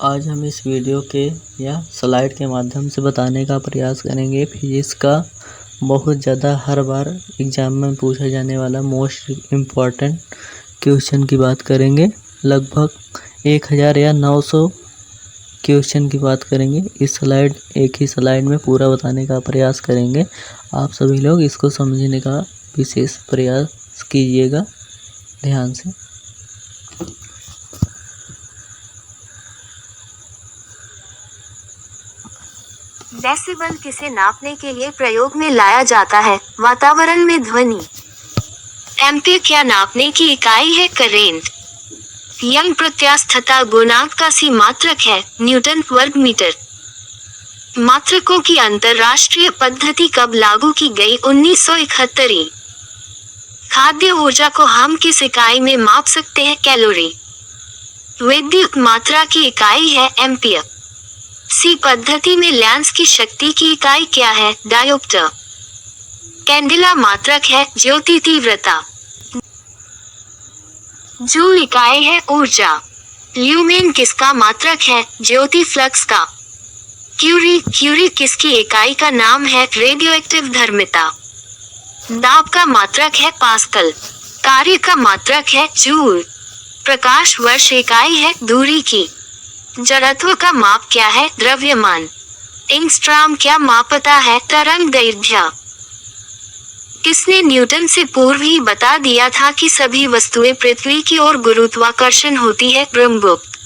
आज हम इस वीडियो के या स्लाइड के माध्यम से बताने का प्रयास करेंगे फिजिक्स का बहुत ज़्यादा हर बार एग्जाम में पूछा जाने वाला मोस्ट इम्पॉर्टेंट क्वेश्चन की बात करेंगे। लगभग 1000 या 900 क्वेश्चन की बात करेंगे। एक ही स्लाइड में पूरा बताने का प्रयास करेंगे। आप सभी लोग इसको समझने का विशेष प्रयास कीजिएगा ध्यान से। डेसिबल किसे नापने के लिए प्रयोग में लाया जाता है? वातावरण में ध्वनि। एम्पीयर क्या नापने की इकाई है? करेंट। यंग प्रत्यास्थता गुणांक का सी मात्रक है? न्यूटन वर्ग मीटर। मात्रकों की अंतरराष्ट्रीय पद्धति कब लागू की गई? 1971। खाद्य ऊर्जा को हम किस इकाई में माप सकते हैं? कैलोरी। विद्युत मात्रा की इकाई है? एम्पीयर। सी पद्धति में लेंस की शक्ति की इकाई क्या है? डायोप्टर। कैंडेला मात्रक है? ज्योति तीव्रता। जूल इकाई है? ऊर्जा। ल्यूमेन किसका मात्रक है? ज्योति फ्लक्स का। क्यूरी किसकी इकाई का नाम है? रेडियोएक्टिव धर्मिता। दाब का मात्रक है? पास्कल। कार्य का मात्रक है? जूल। प्रकाश वर्ष इकाई है? दूरी की। जड़त्व का माप क्या है? द्रव्यमान। एंगस्ट्रॉम क्या मापता है? तरंग दैर्ध्य। किसने न्यूटन से पूर्व ही बता दिया था कि सभी वस्तुएं पृथ्वी की ओर गुरुत्वाकर्षण होती है? ब्रह्मगुप्त।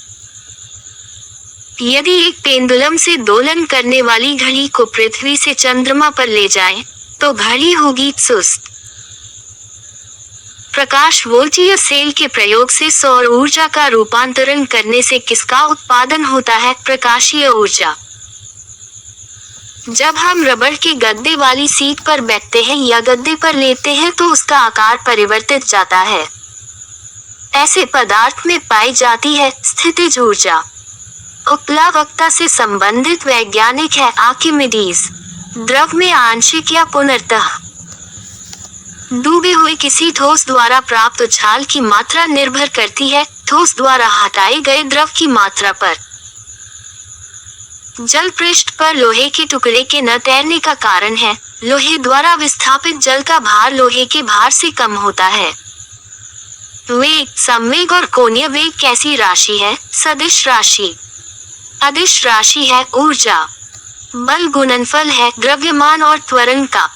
यदि एक पेंडुलम से दोलन करने वाली घड़ी को पृथ्वी से चंद्रमा पर ले जाएं, तो घड़ी होगी सुस्त। प्रकाश वोल्टीय सेल के प्रयोग से सौर ऊर्जा का रूपांतरण करने से किसका उत्पादन होता है? प्रकाशीय ऊर्जा। जब हम रबड़ के गद्दे वाली सीट पर बैठते हैं या गद्दे पर लेटते हैं तो उसका आकार परिवर्तित जाता है। ऐसे पदार्थ में पाई जाती है स्थितिज ऊर्जा। उपलावकता से संबंधित वैज्ञानिक है आर्किमिडीज। द्रव में आंशिक या पूर्णतः। डूबे हुए किसी ठोस द्वारा प्राप्त उछाल की मात्रा निर्भर करती है ठोस द्वारा हटाए गए द्रव की मात्रा पर। जल पृष्ठ पर लोहे के टुकड़े के न तैरने का कारण है? लोहे द्वारा विस्थापित जल का भार लोहे के भार से कम होता है। वेग, संवेग और कोणीय वेग कैसी राशि है? सदिश राशि। अदिश राशि है? ऊर्जा। बल गुणनफल है द्रव्यमान और त्वरण का।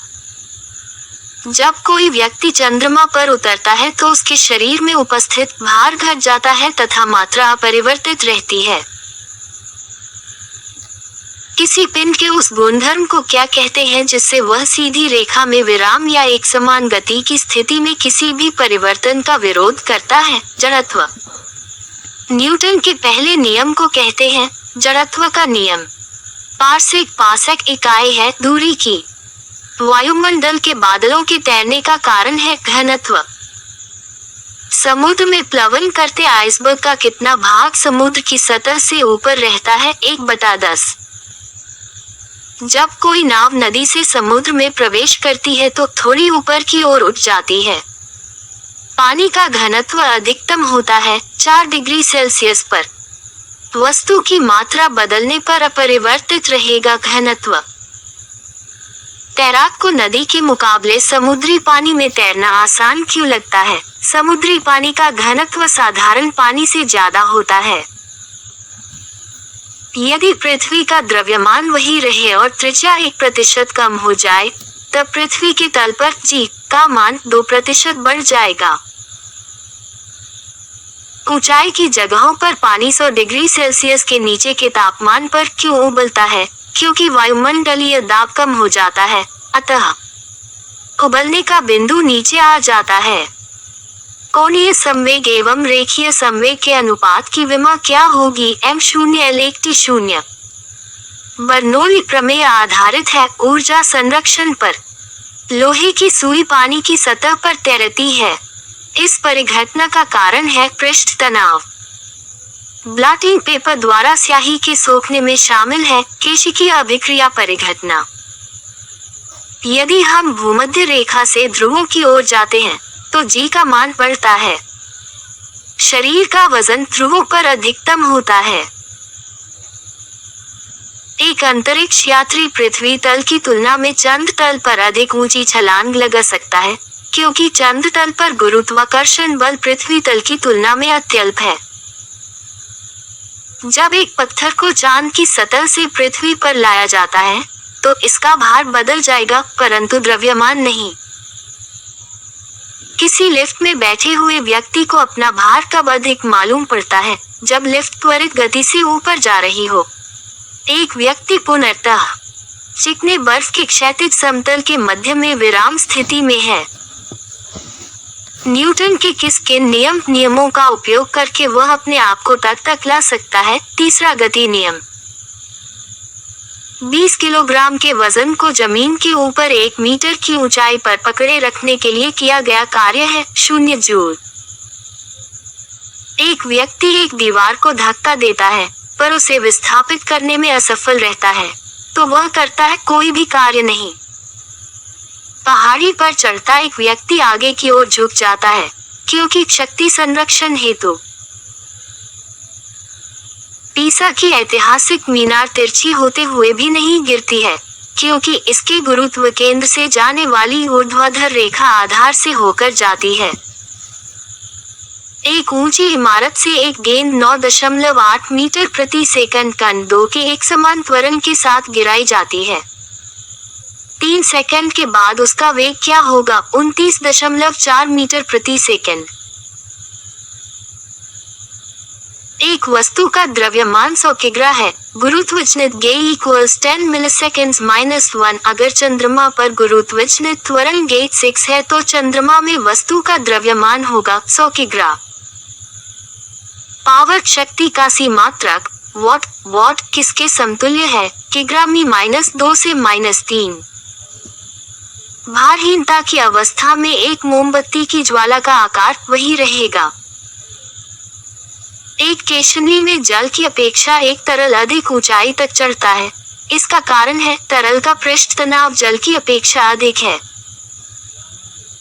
जब कोई व्यक्ति चंद्रमा पर उतरता है तो उसके शरीर में उपस्थित भार घट जाता है तथा मात्रा अपरिवर्तित रहती है। किसी पिंड के उस गुणधर्म को क्या कहते हैं जिससे वह सीधी रेखा में विराम या एक समान गति की स्थिति में किसी भी परिवर्तन का विरोध करता है? जड़त्व। न्यूटन के पहले नियम को कहते हैं जड़त्व का नियम। पार्सेक इकाई है दूरी की। वायुमंडल के बादलों के तैरने का कारण है घनत्व। समुद्र में प्लवन करते आइसबर्ग का कितना भाग समुद्र की सतह से ऊपर रहता है? 1/10। जब कोई नाव नदी से समुद्र में प्रवेश करती है तो थोड़ी ऊपर की ओर उठ जाती है। पानी का घनत्व अधिकतम होता है 4 डिग्री सेल्सियस पर। वस्तु की मात्रा बदलने पर अपरिवर्तित रहेगा घनत्व। तैराक को नदी के मुकाबले समुद्री पानी में तैरना आसान क्यों लगता है? समुद्री पानी का घनत्व साधारण पानी से ज्यादा होता है। यदि पृथ्वी का द्रव्यमान वही रहे और त्रिज्या 1% कम हो जाए, तब पृथ्वी के तल पर g का मान 2% बढ़ जाएगा। ऊंचाई की जगहों पर पानी 100 डिग्री सेल्सियस के नीचे के तापमान पर क्यों उबलता है? क्योंकि वायुमंडलीय दाब कम हो जाता है, अतः उबलने का बिंदु नीचे आ जाता है। कोणीय संवेग एवं रेखीय संवेग के अनुपात की विमा क्या होगी? m0L1T0। बर्नौली प्रमेय आधारित है ऊर्जा संरक्षण पर। लोहे की सुई पानी की सतह पर तैरती है। इस परिघटना का कारण है पृष्ठ तनाव। ब्लॉटिंग पेपर द्वारा स्याही के सोखने में शामिल है केशिकीय अभिक्रिया परिघटना। यदि हम भूमध्य रेखा से ध्रुवों की ओर जाते हैं तो g का मान बढ़ता है। शरीर का वजन ध्रुवों पर अधिकतम होता है। एक अंतरिक्ष यात्री पृथ्वी तल की तुलना में चंद्र तल पर अधिक ऊंची छलांग लगा सकता है, क्योंकि चंद्र तल पर गुरुत्वाकर्षण बल पृथ्वी तल की तुलना में अत्यल्प है। जब एक पत्थर को चांद की सतह से पृथ्वी पर लाया जाता है, तो इसका भार बदल जाएगा, परंतु द्रव्यमान नहीं। किसी लिफ्ट में बैठे हुए व्यक्ति को अपना भार कब अधिक मालूम पड़ता है? जब लिफ्ट त्वरित गति से ऊपर जा रही हो। एक व्यक्ति पूर्णतः चिकने बर्फ के क्षैतिज समतल के मध्य में विराम स्थिति में है। न्यूटन के किसके नियमों का उपयोग करके वह अपने आप को तक ला सकता है? तीसरा गति नियम। 20 किलोग्राम के वजन को जमीन के ऊपर 1 मीटर की ऊंचाई पर पकड़े रखने के लिए किया गया कार्य है 0 जूल। एक व्यक्ति एक दीवार को धक्का देता है, पर उसे विस्थापित करने में असफल रहता है, तो वह करता है कोई भी कार्य नहीं। पहाड़ी पर चढ़ता एक व्यक्ति आगे की ओर झुक जाता है, क्योंकि शक्ति संरक्षण हेतु। पीसा की ऐतिहासिक मीनार तिरछी होते हुए भी नहीं गिरती है, क्योंकि इसके गुरुत्व केंद्र से जाने वाली ऊर्ध्वाधर रेखा आधार से होकर जाती है। एक ऊंची इमारत से एक गेंद 9.8 मीटर प्रति सेकंड कण 2 के एक समान त्वरण के साथ गिराई जाती है। 3 सेकंड के बाद उसका वेग क्या होगा? 29.4 मीटर प्रति सेकंड। एक वस्तु का द्रव्यमान 100 किग्रा है। गुरुत्वाकर्षण गे इक्वल्स 10 मिलीसेकंड्स -1। अगर चंद्रमा पर गुरुत्वाकर्षण त्वरण गे 6 है, तो चंद्रमा में वस्तु का द्रव्यमान होगा 100 किग्रा। पावर शक्ति का सी मात्रक वॉट किसके समतुल्य है? किग्रा में -2 से -3। भारहीनता की अवस्था में एक मोमबत्ती की ज्वाला का आकार वही रहेगा। एक केशनी में जल की अपेक्षा एक तरल अधिक ऊंचाई तक चढ़ता है। इसका कारण है तरल का पृष्ठ तनाव जल की अपेक्षा अधिक है।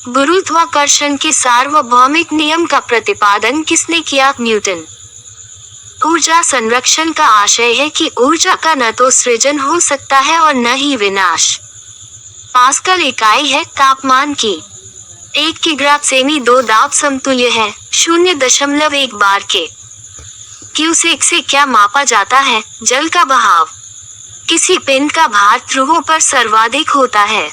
गुरुत्वाकर्षण के सार्वभौमिक नियम का प्रतिपादन किसने किया? न्यूटन। ऊर्जा संरक्षण का आशय है कि ऊर्जा का न तो सृजन हो सकता है और न ही विनाश। पास्कल इकाई है तापमान की। 1 किग्रा सेमी 2 दाब समतुल्य है 0.1 बार के। क्यूसेक से क्या मापा जाता है? जल का बहाव। किसी पिंड का भार ध्रुवों पर सर्वाधिक होता है।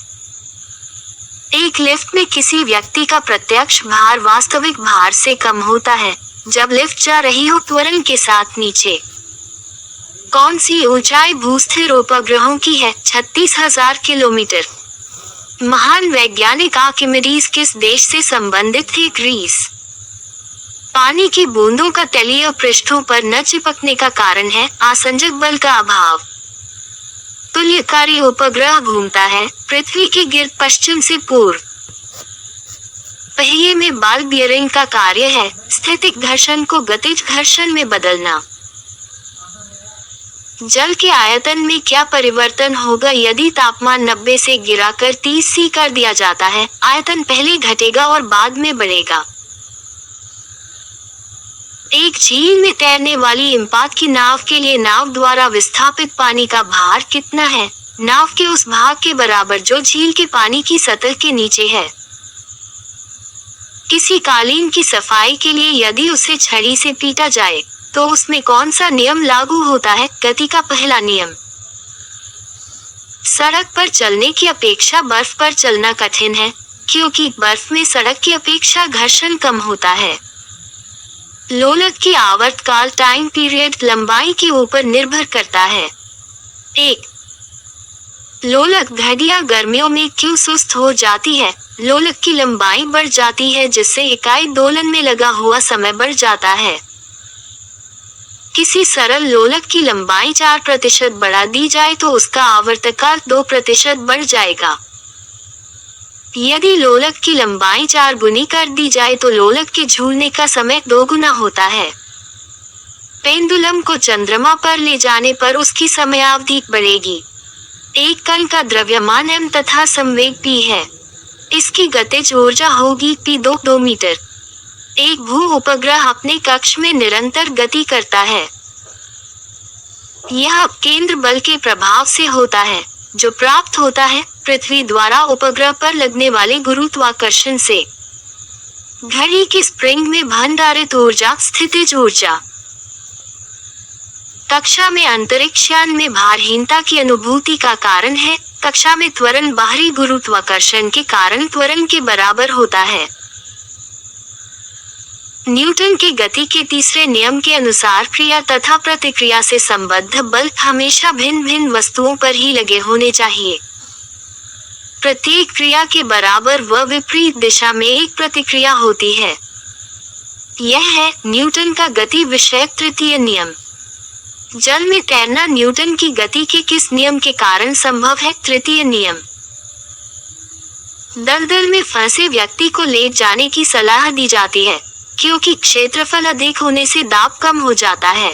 एक लिफ्ट में किसी व्यक्ति का प्रत्यक्ष भार वास्तविक भार से कम होता है जब लिफ्ट जा रही हो त्वरण के साथ नीचे। कौन सी ऊंचाई भूस्थिर उपग्रहों की है? 36,000 किलोमीटर। महान वैज्ञानिक आर्किमिडीज किस देश से संबंधित थे? ग्रीस। पानी की बूंदों का तलीय पृष्ठों पर न चिपकने का कारण है आसंजक बल का अभाव। तुल्यकारी उपग्रह घूमता है पृथ्वी के गिर्द पश्चिम से पूर्व। पहिए में बॉल बियरिंग का कार्य है स्थितिक घर्षण को गतिज घर्षण में बदलना। जल के आयतन में क्या परिवर्तन होगा यदि तापमान 90 से गिराकर 30 सी कर दिया जाता है? आयतन पहले घटेगा और बाद में बढ़ेगा। एक झील में तैरने वाली इम्पात की नाव के लिए नाव द्वारा विस्थापित पानी का भार कितना है? नाव के उस भाग के बराबर जो झील के पानी की सतह के नीचे है। किसी कालीन की सफाई के लिए यदि उसे छड़ी से पीटा जाए तो उसमें कौन सा नियम लागू होता है? गति का पहला नियम। सड़क पर चलने की अपेक्षा बर्फ पर चलना कठिन है, क्योंकि बर्फ में सड़क की अपेक्षा घर्षण कम होता है। लोलक की आवर्तकाल टाइम पीरियड लंबाई के ऊपर निर्भर करता है। 1. लोलक घड़ियां गर्मियों में क्यों सुस्त हो जाती है? लोलक की लंबाई बढ़ जाती है जिससे इकाई दोलन में लगा हुआ समय बढ़ जाता है। किसी सरल लोलक की लंबाई 4% बढ़ा दी जाए तो उसका आवर्तकाल 2% बढ़ जाएगा। यदि लोलक की लंबाई 4 गुनी कर दी जाए तो लोलक के झूलने का समय 2 गुना होता है। पेंडुलम को चंद्रमा पर ले जाने पर उसकी समयावधि बढ़ेगी। एक कण का द्रव्यमान m तथा संवेग p है। इसकी गतिज ऊर्जा होगी p2 मीटर। एक भू उपग्रह अपने कक्ष में निरंतर गति करता है। यह केंद्र बल के प्रभाव से होता है, जो प्राप्त होता है पृथ्वी द्वारा उपग्रह पर लगने वाले गुरुत्वाकर्षण से। घड़ी की स्प्रिंग में भंडारित ऊर्जा स्थितिज ऊर्जा। कक्षा में अंतरिक्ष यान में भारहीनता की अनुभूति का कारण है। कक्षा में त्वरण बाहरी गुरुत्वाकर्षण के कारण त्वरण के बराबर होता है। न्यूटन के गति के तीसरे नियम के अनुसार क्रिया तथा प्रतिक्रिया से संबद्ध बल हमेशा भिन्न भिन्न वस्तुओं पर ही लगे होने चाहिए। प्रत्येक क्रिया के बराबर व विपरीत दिशा में एक प्रतिक्रिया होती है। यह है न्यूटन का गति विषयक तृतीय नियम। जल में तैरना न्यूटन की गति के किस नियम के कारण संभव है? तृतीय नियम। दलदल में फंसे व्यक्ति को ले जाने की सलाह दी जाती है, क्योंकि क्षेत्रफल अधिक होने से दाब कम हो जाता है।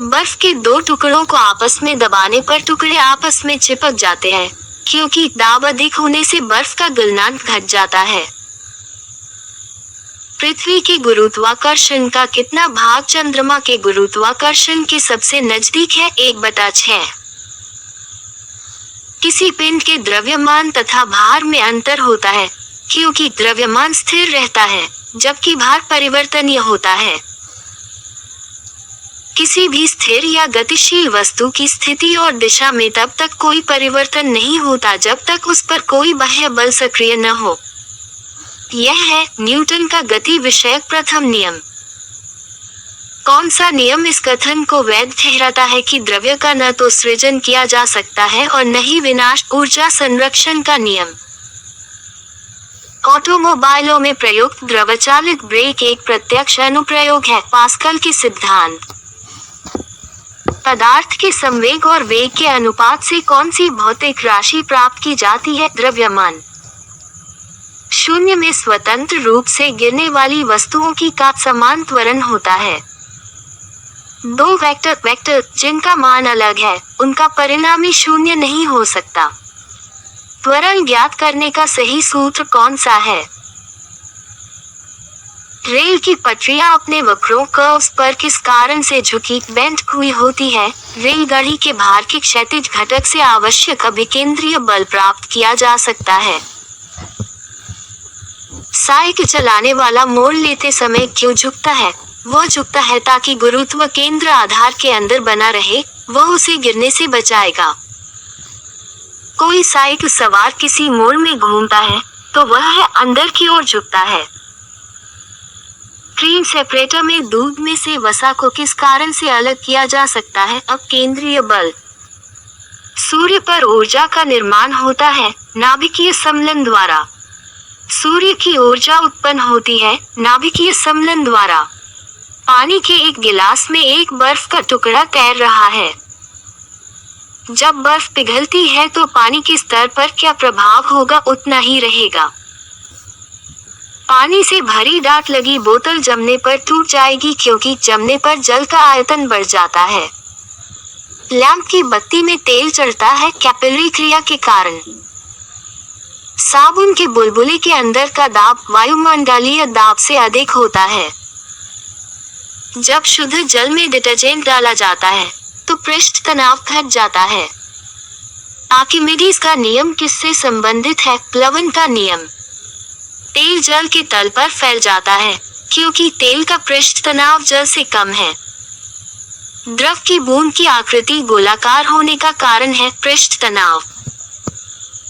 बर्फ के दो टुकड़ों को आपस में दबाने पर टुकड़े आपस में चिपक जाते हैं, क्योंकि दाब अधिक होने से बर्फ का गलनांक घट जाता है। पृथ्वी के गुरुत्वाकर्षण का कितना भाग चंद्रमा के गुरुत्वाकर्षण के सबसे नजदीक है? 1/6। किसी पिंड के द्रव्यमान तथा भार में अंतर होता है, क्योंकि द्रव्यमान स्थिर रहता है जबकि भार परिवर्तनीय होता है। किसी भी स्थिर या गतिशील वस्तु की स्थिति और दिशा में तब तक कोई परिवर्तन नहीं होता जब तक उस पर कोई बाह्य बल सक्रिय न हो। यह है न्यूटन का गति विषयक प्रथम नियम। कौन सा नियम इस कथन को वैध ठहराता है कि द्रव्य का न तो सृजन किया जा सकता है और न ही विनाश? ऊर्जा संरक्षण का नियम। ऑटोमोबाइलों में प्रयुक्त द्रवचालित ब्रेक एक प्रत्यक्ष अनुप्रयोग है। पास्कल के सिद्धांत। पदार्थ के संवेग और वेग के अनुपात से कौन सी भौतिक राशि प्राप्त की जाती है? द्रव्यमान। शून्य में स्वतंत्र रूप से गिरने वाली वस्तुओं की का समान त्वरण होता है। दो वेक्टर जिनका मान अलग है, उनका परिणामी शून्य नहीं हो सकता। त्वरण ज्ञात करने का सही सूत्र कौन सा है? रेल की पटरियां अपने वक्रों कर्व्स पर किस कारण से झुकी बेंट हुई होती है? रेलगाड़ी के भार के क्षैतिज घटक से आवश्यक अभिकेंद्रीय बल प्राप्त किया जा सकता है। साइकिल चलाने वाला मोड़ लेते समय क्यों झुकता है? वह झुकता है ताकि गुरुत्व केंद्र आधार के अंदर बना रहे, वह उसे गिरने से बचाएगा। कोई साइकिल सवार किसी मोड़ में घूमता है तो वह है अंदर की ओर झुकता है। क्रीम सेपरेटर में दूध में से वसा को किस कारण से अलग किया जा सकता है? अब केंद्रीय बल। सूर्य पर ऊर्जा का निर्माण होता है नाभिकीय सम्मिलन द्वारा। सूर्य की ऊर्जा उत्पन्न होती है नाभिकीय सम्मिलन द्वारा। पानी के एक गिलास में एक बर्फ का टुकड़ा तैर रहा है। जब बर्फ पिघलती है तो पानी के स्तर पर क्या प्रभाव होगा? उतना ही रहेगा। पानी से भरी डाट लगी बोतल जमने पर टूट जाएगी, क्योंकि जमने पर जल का आयतन बढ़ जाता है। लैंप की बत्ती में तेल चढ़ता है कैपिलरी क्रिया के कारण। साबुन के बुलबुले के अंदर का दाब वायुमंडलीय दाब से अधिक होता है। जब शुद्ध जल में डिटर्जेंट डाला जाता है तो पृष्ठ तनाव घट जाता है। आर्किमिडीज का नियम किससे संबंधित है? प्लवन का नियम। तेल जल के तल पर फैल जाता है क्योंकि तेल का पृष्ठ तनाव जल से कम है। द्रव की बूंद की आकृति गोलाकार होने का कारण है पृष्ठ तनाव।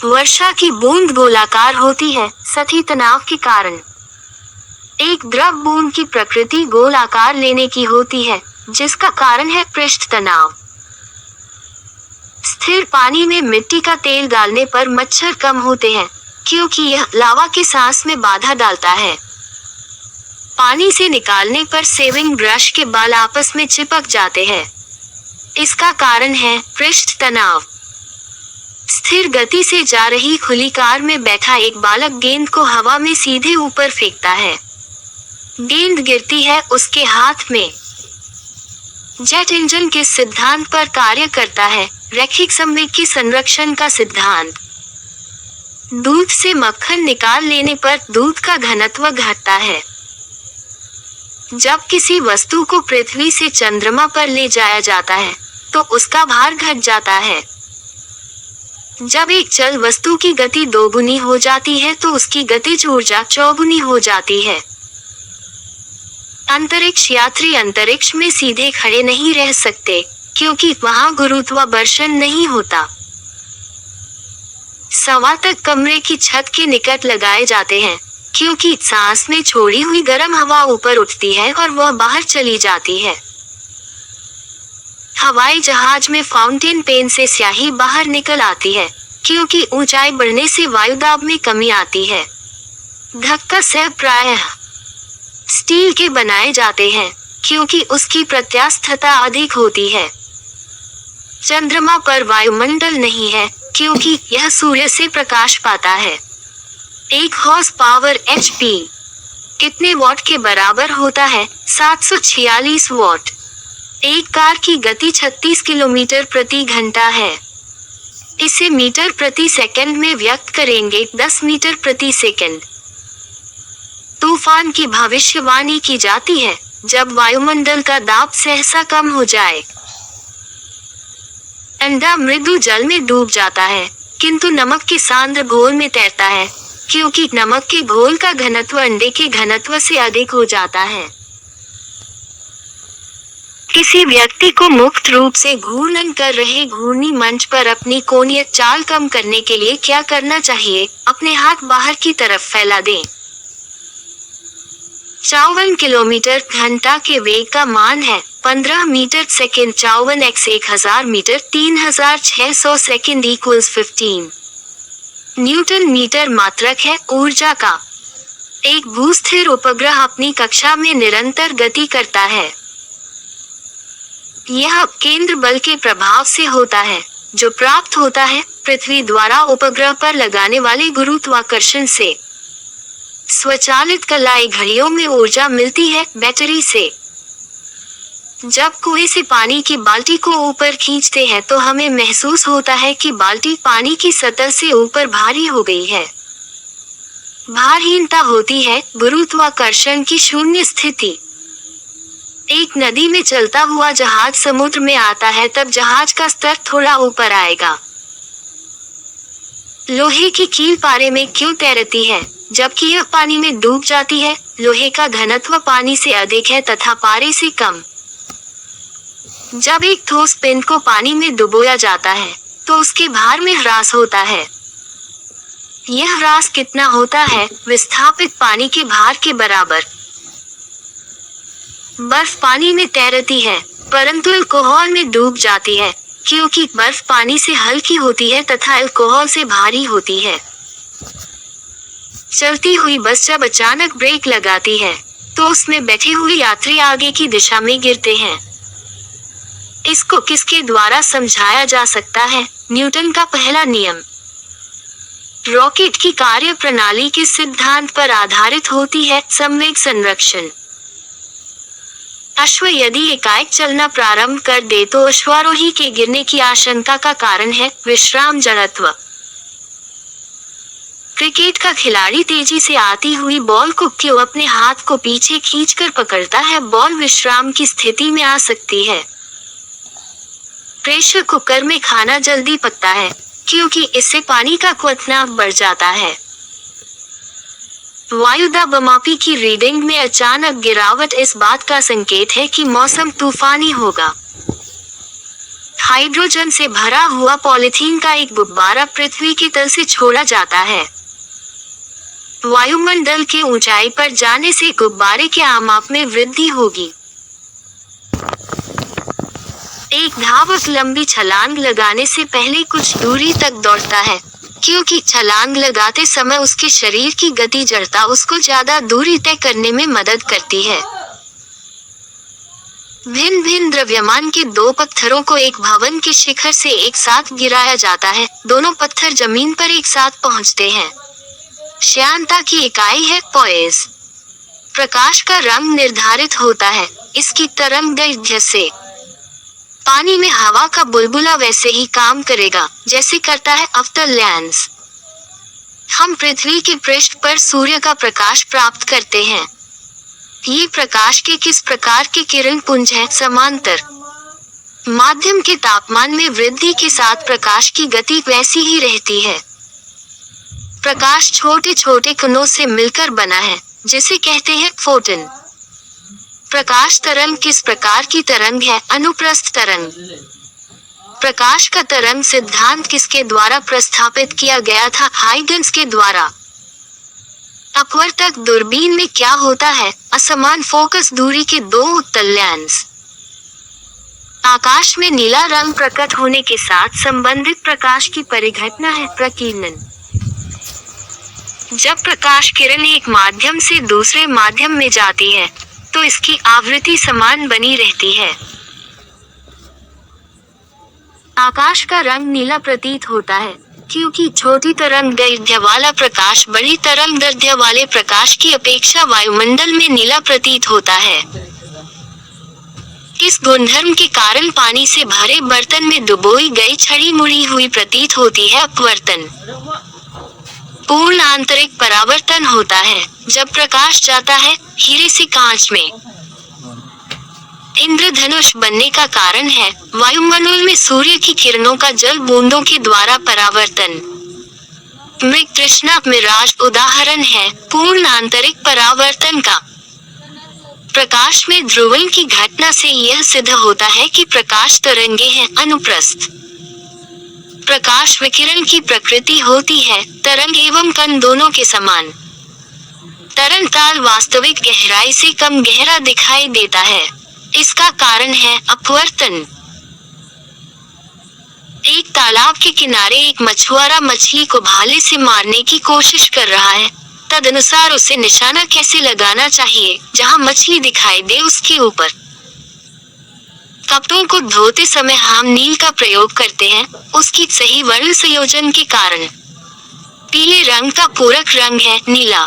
वर्षा की बूंद गोलाकार होती है सतही तनाव के कारण। एक द्रव बूंद की प्रकृति गोल आकार लेने की होती है, जिसका कारण है पृष्ठ तनाव। स्थिर पानी में मिट्टी का तेल डालने पर मच्छर कम होते हैं, क्योंकि यह लावा के सांस में बाधा डालता है। पानी से निकालने पर सेविंग ब्रश के बाल आपस में चिपक जाते हैं। इसका कारण है पृष्ठ तनाव। स्थिर गति से जा रही खुली कार में बैठा एक बालक गेंद को हवा में सीधे ऊपर फेंकता है। गेंद गिरती है उसके हाथ में। जेट इंजन किस सिद्धांत पर कार्य करता है? रैखिक संवेग की संरक्षण का सिद्धांत। दूध से मक्खन निकाल लेने पर दूध का घनत्व घटता है। जब किसी वस्तु को पृथ्वी से चंद्रमा पर ले जाया जाता है तो उसका भार घट जाता है। जब एक चल वस्तु की गति दोगुनी हो जाती है तो उसकी गतिज ऊर्जा चौगुनी हो जाती है। अंतरिक्ष यात्री अंतरिक्ष में सीधे खड़े नहीं रह सकते क्योंकि वहां गुरुत्वाकर्षण नहीं होता। सवा तक कमरे की छत के निकट लगाए जाते हैं क्योंकि सांस में छोड़ी हुई गर्म हवा ऊपर उठती है और वह बाहर चली जाती है। हवाई जहाज में फाउंटेन पेन से स्याही बाहर निकल आती है क्योंकि ऊंचाई बढ़ने से वायुदाब में कमी आती है। धक्का से प्रायः स्टील के बनाए जाते हैं क्योंकि उसकी प्रत्यास्थता अधिक होती है। चंद्रमा पर वायुमंडल नहीं है क्योंकि यह सूर्य से प्रकाश पाता है। 1 हॉर्स पावर HP कितने वॉट के बराबर होता है? 746 वॉट। एक कार की गति 36 किलोमीटर प्रति घंटा है। इसे मीटर प्रति सेकंड में व्यक्त करेंगे, 10 मीटर प्रति सेकंड। तूफान की भविष्यवाणी की जाती है जब वायुमंडल का दाब सहसा कम हो जाए। अंडा मृदु जल में डूब जाता है किंतु नमक के सांद्र घोल में तैरता है क्योंकि नमक के घोल का घनत्व अंडे के घनत्व से अधिक हो जाता है। किसी व्यक्ति को मुक्त रूप से घूर्णन कर रहे घूर्णी मंच पर अपनी कोणीय चाल कम करने के लिए क्या करना चाहिए? अपने हाथ बाहर की तरफ फैला दें। 54 किलोमीटर घंटा के वेग का मान है 15 metre second. 54 x 1000 metre 3600 second equals 15 newton metre मात्रक है ऊर्जा का। एक भूस्थिर उपग्रह अपनी कक्षा में निरंतर गति करता है। यह केंद्र बल के प्रभाव से होता है जो प्राप्त होता है पृथ्वी द्वारा उपग्रह पर लगाने वाले गुरुत्वाकर्षण से। स्वचालित कलाई घड़ियों में ऊर्जा मिलती है बैटरी से। जब कुएं से पानी की बाल्टी को ऊपर खींचते हैं तो हमें महसूस होता है कि बाल्टी पानी की सतह से ऊपर भारी हो गई है। भारहीनता होती है गुरुत्वाकर्षण की शून्य स्थिति। एक नदी में चलता हुआ जहाज समुद्र में आता है तब जहाज का स्तर थोड़ा ऊपर आएगा। लोहे की कील पारे में क्यों तैरती है जबकि यह पानी में डूब जाती है? लोहे का घनत्व पानी से अधिक है तथा पारे से कम। जब एक ठोस पिंड को पानी में डुबोया जाता है तो उसके भार में ह्रास होता है। यह ह्रास कितना होता है? विस्थापित पानी के भार के बराबर। बर्फ पानी में तैरती है परंतु अल्कोहल में डूब जाती है क्योंकि बर्फ पानी से हल्की होती है तथा अल्कोहल से भारी होती है। चलती हुई बस जब अचानक ब्रेक लगाती है तो उसमें बैठे हुए यात्री आगे की दिशा में गिरते हैं। इसको किसके द्वारा समझाया जा सकता है? न्यूटन का पहला नियम। रॉकेट की कार्य प्रणाली के सिद्धांत पर आधारित होती है संवेग संरक्षण। अश्व यदि एकाएक चलना प्रारंभ कर दे तो अश्वारोही के गिरने की आशंका का कारण है विश्राम जड़त्व। क्रिकेट का खिलाड़ी तेजी से आती हुई बॉल को क्यों अपने हाथ को पीछे खींचकर पकड़ता है? बॉल विश्राम की स्थिति में आ सकती है। प्रेशर कुकर में खाना जल्दी पकता है क्योंकि इससे पानी का क्वथनांक बढ़ जाता है। वायुदाबमापी की रीडिंग में अचानक गिरावट इस बात का संकेत है कि मौसम तूफानी होगा। हाइड्रोजन से भरा हुआ पॉलीथीन का एक गुब्बारा पृथ्वी के तल से छोड़ा जाता है। वायुमंडल के ऊंचाई पर जाने से गुब्बारे के आमाप में वृद्धि होगी। एक धावक लंबी छलांग लगाने से पहले कुछ दूरी तक दौड़ता है क्योंकि छलांग लगाते समय उसके शरीर की गति जड़ता उसको ज्यादा दूरी तय करने में मदद करती है। भिन्न भिन्न द्रव्यमान के दो पत्थरों को एक भवन के शिखर से एक साथ गिराया जाता है। दोनों पत्थर जमीन पर एक साथ पहुंचते हैं। श्यानता की इकाई है पोएज। प्रकाश का रंग निर्धारित होता है इसकी तरंगदैर्घ्य से। पानी में हवा का बुलबुला वैसे ही काम करेगा जैसे करता है अवतल लेंस। हम पृथ्वी के पृष्ठ पर सूर्य का प्रकाश प्राप्त करते हैं। ये प्रकाश के किस प्रकार के किरण पुंज है? समांतर। माध्यम के तापमान में वृद्धि के साथ प्रकाश की गति वैसी ही रहती है। प्रकाश छोटे छोटे कणों से मिलकर बना है, जिसे कहते हैं फोटन। प्रकाश तरंग किस प्रकार की तरंग है? अनुप्रस्थ तरंग। प्रकाश का तरंग सिद्धांत किसके द्वारा प्रस्तावित किया गया था? हाइगन्स के द्वारा। अपवर्तक दूरबीन में क्या होता है? असमान फोकस दूरी के दो उत्तल लेंस। आकाश में नीला रंग प्रकट होने के साथ संबंधित प्रकाश की परिघटना है प्रकीर्णन। जब प्रकाश किरण एक माध्यम से दूसरे माध्यम में जाती है, तो इसकी आवृत्ति समान बनी रहती है। आकाश का रंग नीला प्रतीत होता है, क्योंकि छोटी तरंग दैर्घ्य वाला प्रकाश बड़ी तरंग दैर्घ्य वाले प्रकाश की अपेक्षा वायुमंडल में नीला प्रतीत होता है। इस गुणधर्म के कारण पानी से भरे बर्तन में डुबोई गई छड़ी मुड़ी हुई प्रतीत होती है अपवर्तन। पूर्ण आंतरिक परावर्तन होता है जब प्रकाश जाता है हीरे से कांच में। इंद्रधनुष बनने का कारण है वायुमंडल में सूर्य की किरणों का जल बूंदों के द्वारा परावर्तन। मृग तृष्णा मिराज उदाहरण है पूर्ण आंतरिक परावर्तन का। प्रकाश में ध्रुवण की घटना से यह सिद्ध होता है कि प्रकाश तरंगे हैं अनुप्रस्थ। प्रकाश विकिरण की प्रकृति होती है तरंग एवं कण दोनों के समान। तरंग ताल वास्तविक गहराई से कम गहरा दिखाई देता है, इसका कारण है अपवर्तन। एक तालाब के किनारे एक मछुआरा मछली को भाले से मारने की कोशिश कर रहा है। तदनुसार उसे निशाना कैसे लगाना चाहिए जहां मछली दिखाई दे उसके ऊपर। कपड़ों को धोते समय हम नील का प्रयोग करते हैं, उसकी सही वर्ण संयोजन के कारण। पीले रंग का पूरक रंग है नीला।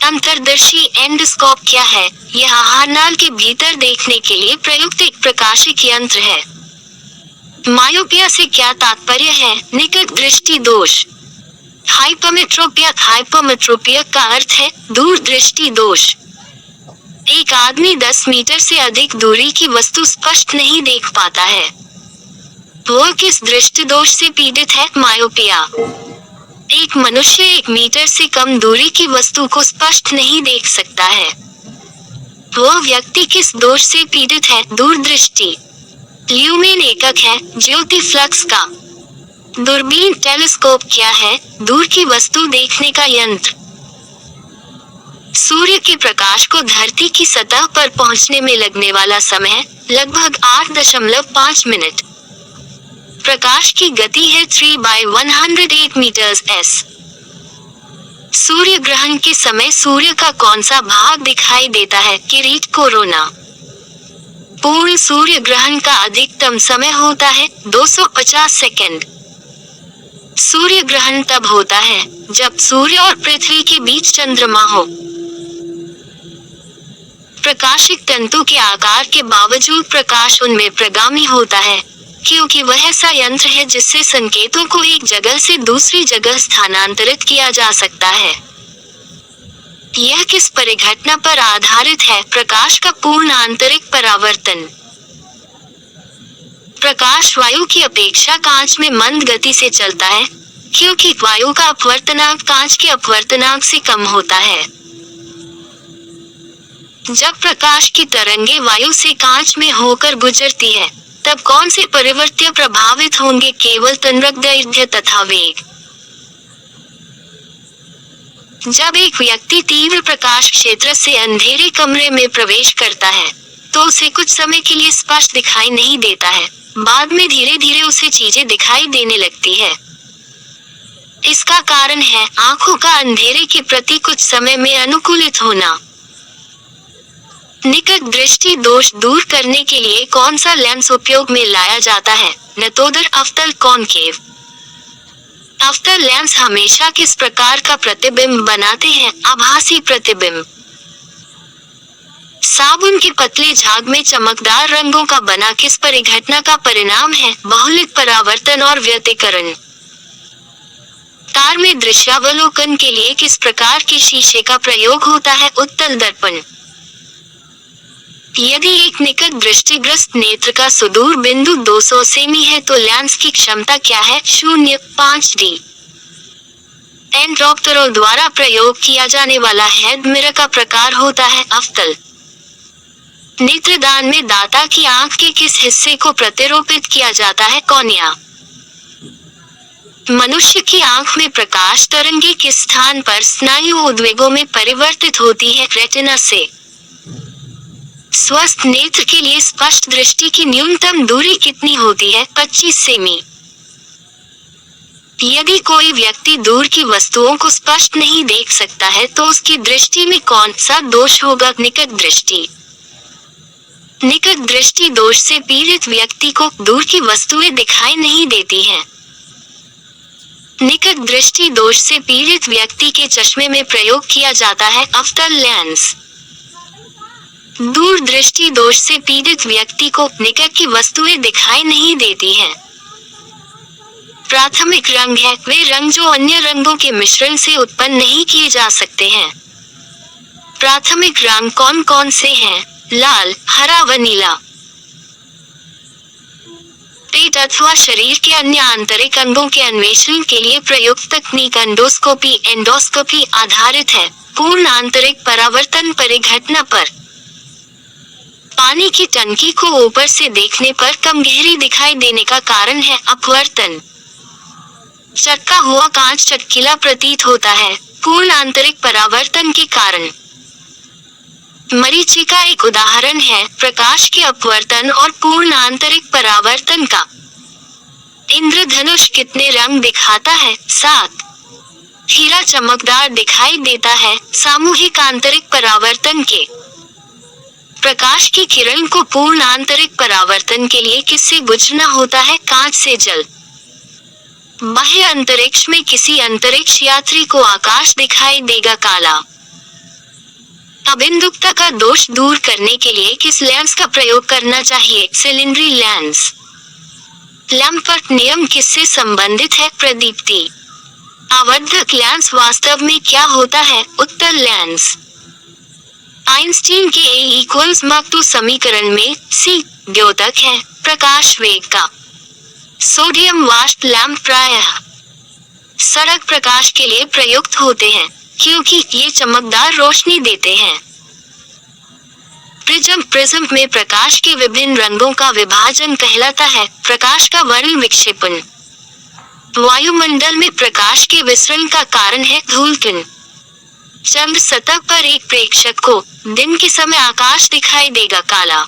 अंतर्दर्शी एंडोस्कोप क्या है? यह आहार नाल के भीतर देखने के लिए प्रयुक्त एक प्रकाशिक यंत्र है। मायोपिया से क्या तात्पर्य है? निकट दृष्टि दोष। हाइपरमेट्रोपिया का अर्थ है दूर दृष्टि दोष। एक आदमी 10 मीटर से अधिक दूरी की वस्तु स्पष्ट नहीं देख पाता है। वह किस दृष्टि दोष से पीड़ित है? मायोपिया। एक मनुष्य 1 मीटर से कम दूरी की वस्तु को स्पष्ट नहीं देख सकता है। वह व्यक्ति किस दोष से पीड़ित है? दूरदृष्टि। ल्यूमेन एकक है ज्योति फ्लक्स का। दूरबीन टेलीस्कोप क्या है? दूर की वस्तु देखने का यंत्र। सूर्य के प्रकाश को धरती की सतह पर पहुंचने में लगने वाला समय लगभग 8.5 मिनट। प्रकाश की गति है 3/108 मीटर्स s। सूर्य ग्रहण के समय सूर्य का कौन सा भाग दिखाई देता है? किरीट कोरोना। पूर्ण सूर्य ग्रहण का अधिकतम समय होता है 250 सेकंड। सूर्य ग्रहण तब होता है जब सूर्य और पृथ्वी के बीच चंद्रमा हो। प्रकाशिक तंतु के आकार के बावजूद प्रकाश उनमें प्रगामी होता है, क्योंकि वह ऐसा यंत्र है जिससे संकेतों को एक जगह से दूसरी जगह स्थानांतरित किया जा सकता है। यह किस परिघटना पर आधारित है? प्रकाश का पूर्ण आंतरिक परावर्तन। प्रकाश वायु की अपेक्षा कांच में मंद गति से चलता है, क्योंकि वायु का अपवर्तनांक कांच के अपवर्तनांक से कम होता है। जब प्रकाश की तरंगे वायु से कांच में होकर गुजरती है, तब कौन से परिवर्त्य प्रभावित होंगे? केवल तरंग दैर्घ्य तथा वेग। जब एक व्यक्ति तीव्र प्रकाश क्षेत्र से अंधेरे कमरे में प्रवेश करता है, तो उसे कुछ समय के लिए स्पष्ट दिखाई नहीं देता है। बाद में धीरे धीरे उसे चीजें दिखाई देने लगती है। इसका कारण है आंखों का अंधेरे के प्रति कुछ समय में अनुकूलित होना। निकट दृष्टि दोष दूर करने के लिए कौन सा लेंस उपयोग में लाया जाता है? नतोदर अवतल कॉनकेव। अवतल लेंस हमेशा किस प्रकार का प्रतिबिंब बनाते हैं? आभासी प्रतिबिंब। साबुन के पतले झाग में चमकदार रंगों का बना किस परिघटना का परिणाम है? बहुलिक परावर्तन और व्यतिकरण। कार में दृश्यावलोकन के लिए किस प्रकार के शीशे का प्रयोग होता है? उत्तल दर्पण। यदि एक निकट दृष्टिग्रस्त नेत्र का सुदूर बिंदु 200 सेमी है तो लेंस की क्षमता क्या है? 0.5D। एंड्रोप्टरों द्वारा प्रयोग किया जाने वाला हेड मिरर का प्रकार होता है अवतल। नेत्रदान में दाता की आंख के किस हिस्से को प्रतिरूपित किया जाता है? कॉर्निया। मनुष्य की आंख में प्रकाश तरंगे किस स्थान पर स्नायु उद्वेगों में परिवर्तित होती है? रेटिना से। स्वस्थ नेत्र के लिए स्पष्ट दृष्टि की न्यूनतम दूरी कितनी होती है? 25 सेमी। यदि कोई व्यक्ति दूर की वस्तुओं को स्पष्ट नहीं देख सकता है तो उसकी दृष्टि में कौन सा दोष होगा? निकट दृष्टि। निकट दृष्टि दोष से पीड़ित व्यक्ति को दूर की वस्तुएं दिखाई नहीं देती हैं। निकट दृष्टि दोष से पीड़ित व्यक्ति के चश्मे में प्रयोग किया जाता है अवतल लेंस। दूर दृष्टि दोष से पीड़ित व्यक्ति को निकट की वस्तुएं दिखाई नहीं देती हैं। प्राथमिक रंग है वे रंग जो अन्य रंगों के मिश्रण से उत्पन्न नहीं किए जा सकते हैं। प्राथमिक रंग कौन कौन से हैं? लाल, हरा व नीला। पेट अथवा शरीर के अन्य आंतरिक अंगों के अन्वेषण के लिए प्रयुक्त तकनीक एंडोस्कोपी आधारित है। पूर्ण आंतरिक परावर्तन परिघटना पर। पानी की टंकी को ऊपर से देखने पर कम गहरी दिखाई देने का कारण है अपवर्तन। चटका हुआ कांच चटकीला प्रतीत होता है पूर्ण आंतरिक परावर्तन के कारण। मरीचिका एक उदाहरण है प्रकाश के अपवर्तन और पूर्ण आंतरिक परावर्तन का। इंद्रधनुष कितने रंग दिखाता है? 7। हीरा चमकदार दिखाई देता है सामूहिक आंतरिक परावर्तन के। प्रकाश की किरण को पूर्ण आंतरिक परावर्तन के लिए किससे गुजरना होता है? कांच से जल। बाह्य अंतरिक्ष में किसी अंतरिक्ष यात्री को आकाश दिखाई देगा काला। अबिंदुकता का दोष दूर करने के लिए किस लेंस का प्रयोग करना चाहिए? सिलिंडरी लेंस। लैम्पर्ट नियम किससे संबंधित है? प्रदीप्ति। आवर्धक लेंस वास्तव में क्या होता है? उत्तल लेंस। आइंस्टीन के A=2 समीकरण में C द्योतक है प्रकाश वेग का। सोडियम वाष्प लैंप प्रायः सड़क प्रकाश के लिए प्रयुक्त होते हैं क्योंकि ये चमकदार रोशनी देते हैं। प्रिज्म में प्रकाश के विभिन्न रंगों का विभाजन कहलाता है प्रकाश का वर्ण विक्षेपण। वायुमंडल में प्रकाश के विसरण का कारण है धूलकण। चंद्र सतह पर एक प्रेक्षक को दिन के समय आकाश दिखाई देगा काला।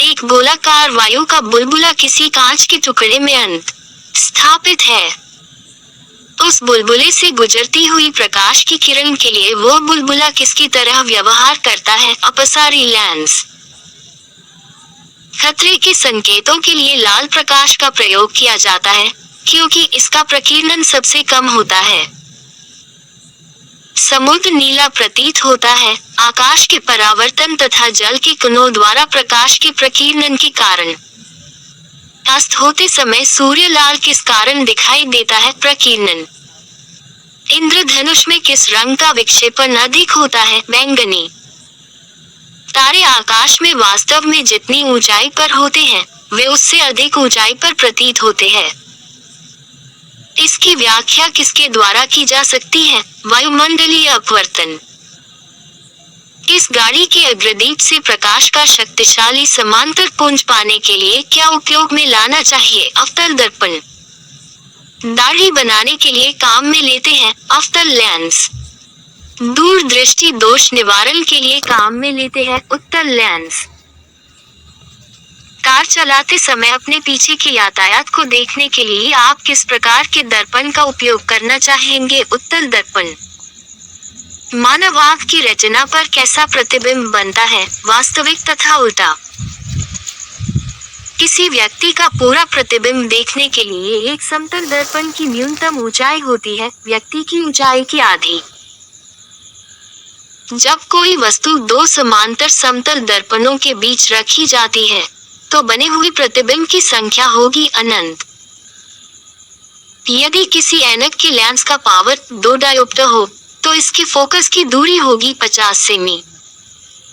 एक गोलाकार वायु का बुलबुला किसी कांच के टुकड़े में अंत स्थापित है। उस बुलबुले से गुजरती हुई प्रकाश की किरण के लिए वो बुलबुला किसकी तरह व्यवहार करता है? अपसारी लेंस। खतरे के संकेतों के लिए लाल प्रकाश का प्रयोग किया जाता है क्योंकि इसका प्रकीर्णन सबसे कम होता है। समुद्र नीला प्रतीत होता है आकाश के परावर्तन तथा जल के कणों द्वारा प्रकाश के प्रकीर्णन के कारण। अस्त होते समय सूर्य लाल किस कारण दिखाई देता है? प्रकीर्णन। इंद्रधनुष में किस रंग का विक्षेपण अधिक होता है? बैंगनी। तारे आकाश में वास्तव में जितनी ऊंचाई पर होते हैं वे उससे अधिक ऊंचाई पर प्रतीत होते हैं। इसकी व्याख्या किसके द्वारा की जा सकती है? वायुमंडलीय अपवर्तन। इस गाड़ी के अग्रदीप से प्रकाश का शक्तिशाली समांतर पुंज पाने के लिए क्या उपयोग में लाना चाहिए? अवतल दर्पण। दाढ़ी बनाने के लिए काम में लेते हैं अवतल लेंस। दूर दृष्टि दोष निवारण के लिए काम में लेते हैं उत्तल लेंस। कार चलाते समय अपने पीछे के यातायात को देखने के लिए आप किस प्रकार के दर्पण का उपयोग करना चाहेंगे? उत्तल दर्पण। मानव आंख की रेटिना पर कैसा प्रतिबिंब बनता है? वास्तविक तथा उल्टा। किसी व्यक्ति का पूरा प्रतिबिंब देखने के लिए एक समतल दर्पण की न्यूनतम ऊंचाई होती है व्यक्ति की ऊंचाई की आधी। जब कोई वस्तु दो समांतर समतल दर्पणों के बीच रखी जाती है तो बने हुए प्रतिबिंब की संख्या होगी अनंत। यदि किसी ऐनक के लेंस का पावर 2 डायोप्टर हो तो इसके फोकस की दूरी होगी 50 सेमी।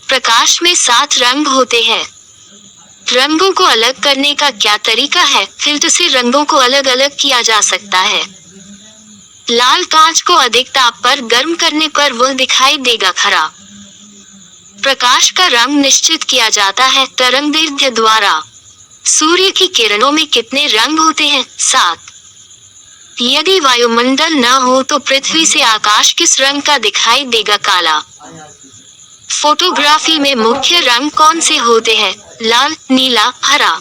प्रकाश में 7 रंग होते हैं। रंगों को अलग करने का क्या तरीका है? फिल्टर से रंगों को अलग अलग किया जा सकता है। लाल कांच को अधिक ताप पर गर्म करने पर वह दिखाई देगा खरा। प्रकाश का रंग निश्चित किया जाता है तरंगदैर्घ्य द्वारा। सूर्य की किरणों में कितने रंग होते हैं? 7। यदि वायुमंडल न हो तो पृथ्वी से आकाश किस रंग का दिखाई देगा? काला। फोटोग्राफी में मुख्य रंग कौन से होते हैं? लाल, नीला, हरा।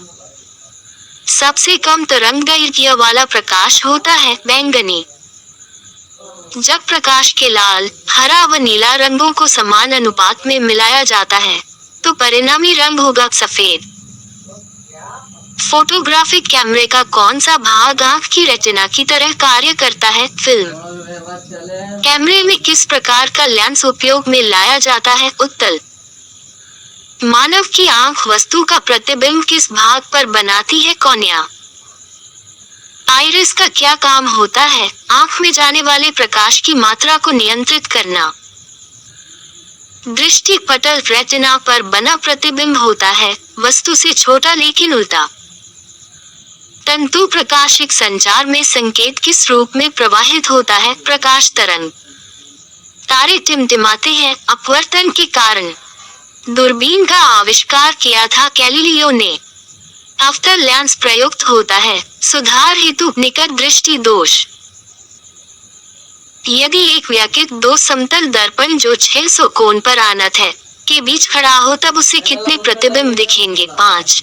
सबसे कम तरंगदैर्घ्य वाला प्रकाश होता है बैंगनी। जब प्रकाश के लाल, हरा व नीला रंगों को समान अनुपात में मिलाया जाता है तो परिणामी रंग होगा सफेद। फोटोग्राफिक कैमरे का कौन सा भाग आंख की रेटिना की तरह कार्य करता है? फिल्म। कैमरे में किस प्रकार का लेंस उपयोग में लाया जाता है? उत्तल। मानव की आंख वस्तु का प्रतिबिंब किस भाग पर बनाती है? कॉर्निया। आइरिस का क्या काम होता है? आंख में जाने वाले प्रकाश की मात्रा को नियंत्रित करना। दृष्टि पटल रेटिना पर बना प्रतिबिंब होता है, वस्तु से छोटा लेकिन उल्टा। तंतु प्रकाशिक संचार में संकेत किस रूप में प्रवाहित होता है? प्रकाश तरंग। तारे टिमटिमाते हैं अपवर्तन के कारण। दूरबीन का आविष्कार किया था गैलीलियो ने। अवतल लेंस प्रयुक्त होता है सुधार हेतु निकट दृष्टि दोष। यदि एक व्यक्ति 2 समतल दर्पण जो 600 कोण पर आनत है के बीच खड़ा हो तब उसे कितने प्रतिबिंब दिखेंगे? 5।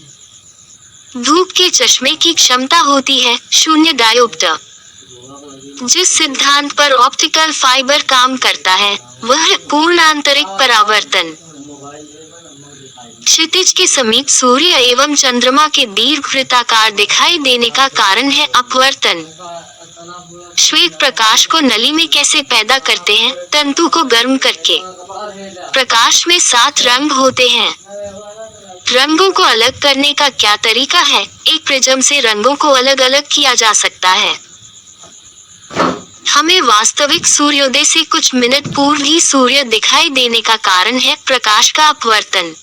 धूप के चश्मे की क्षमता होती है 0 डायोप्टर। जिस सिद्धांत पर ऑप्टिकल फाइबर काम करता है वह है पूर्ण आंतरिक परावर्तन। क्षितिज के समीप सूर्य एवं चंद्रमा के दीर्घवृत्ताकार दिखाई देने का कारण है अपवर्तन। श्वेत प्रकाश को नली में कैसे पैदा करते हैं? तंतु को गर्म करके। प्रकाश में 7 रंग होते हैं। रंगों को अलग करने का क्या तरीका है? एक प्रिज्म से रंगों को अलग अलग किया जा सकता है। हमें वास्तविक सूर्योदय से कुछ मिनट पूर्व ही सूर्य दिखाई देने का कारण है प्रकाश का अपवर्तन।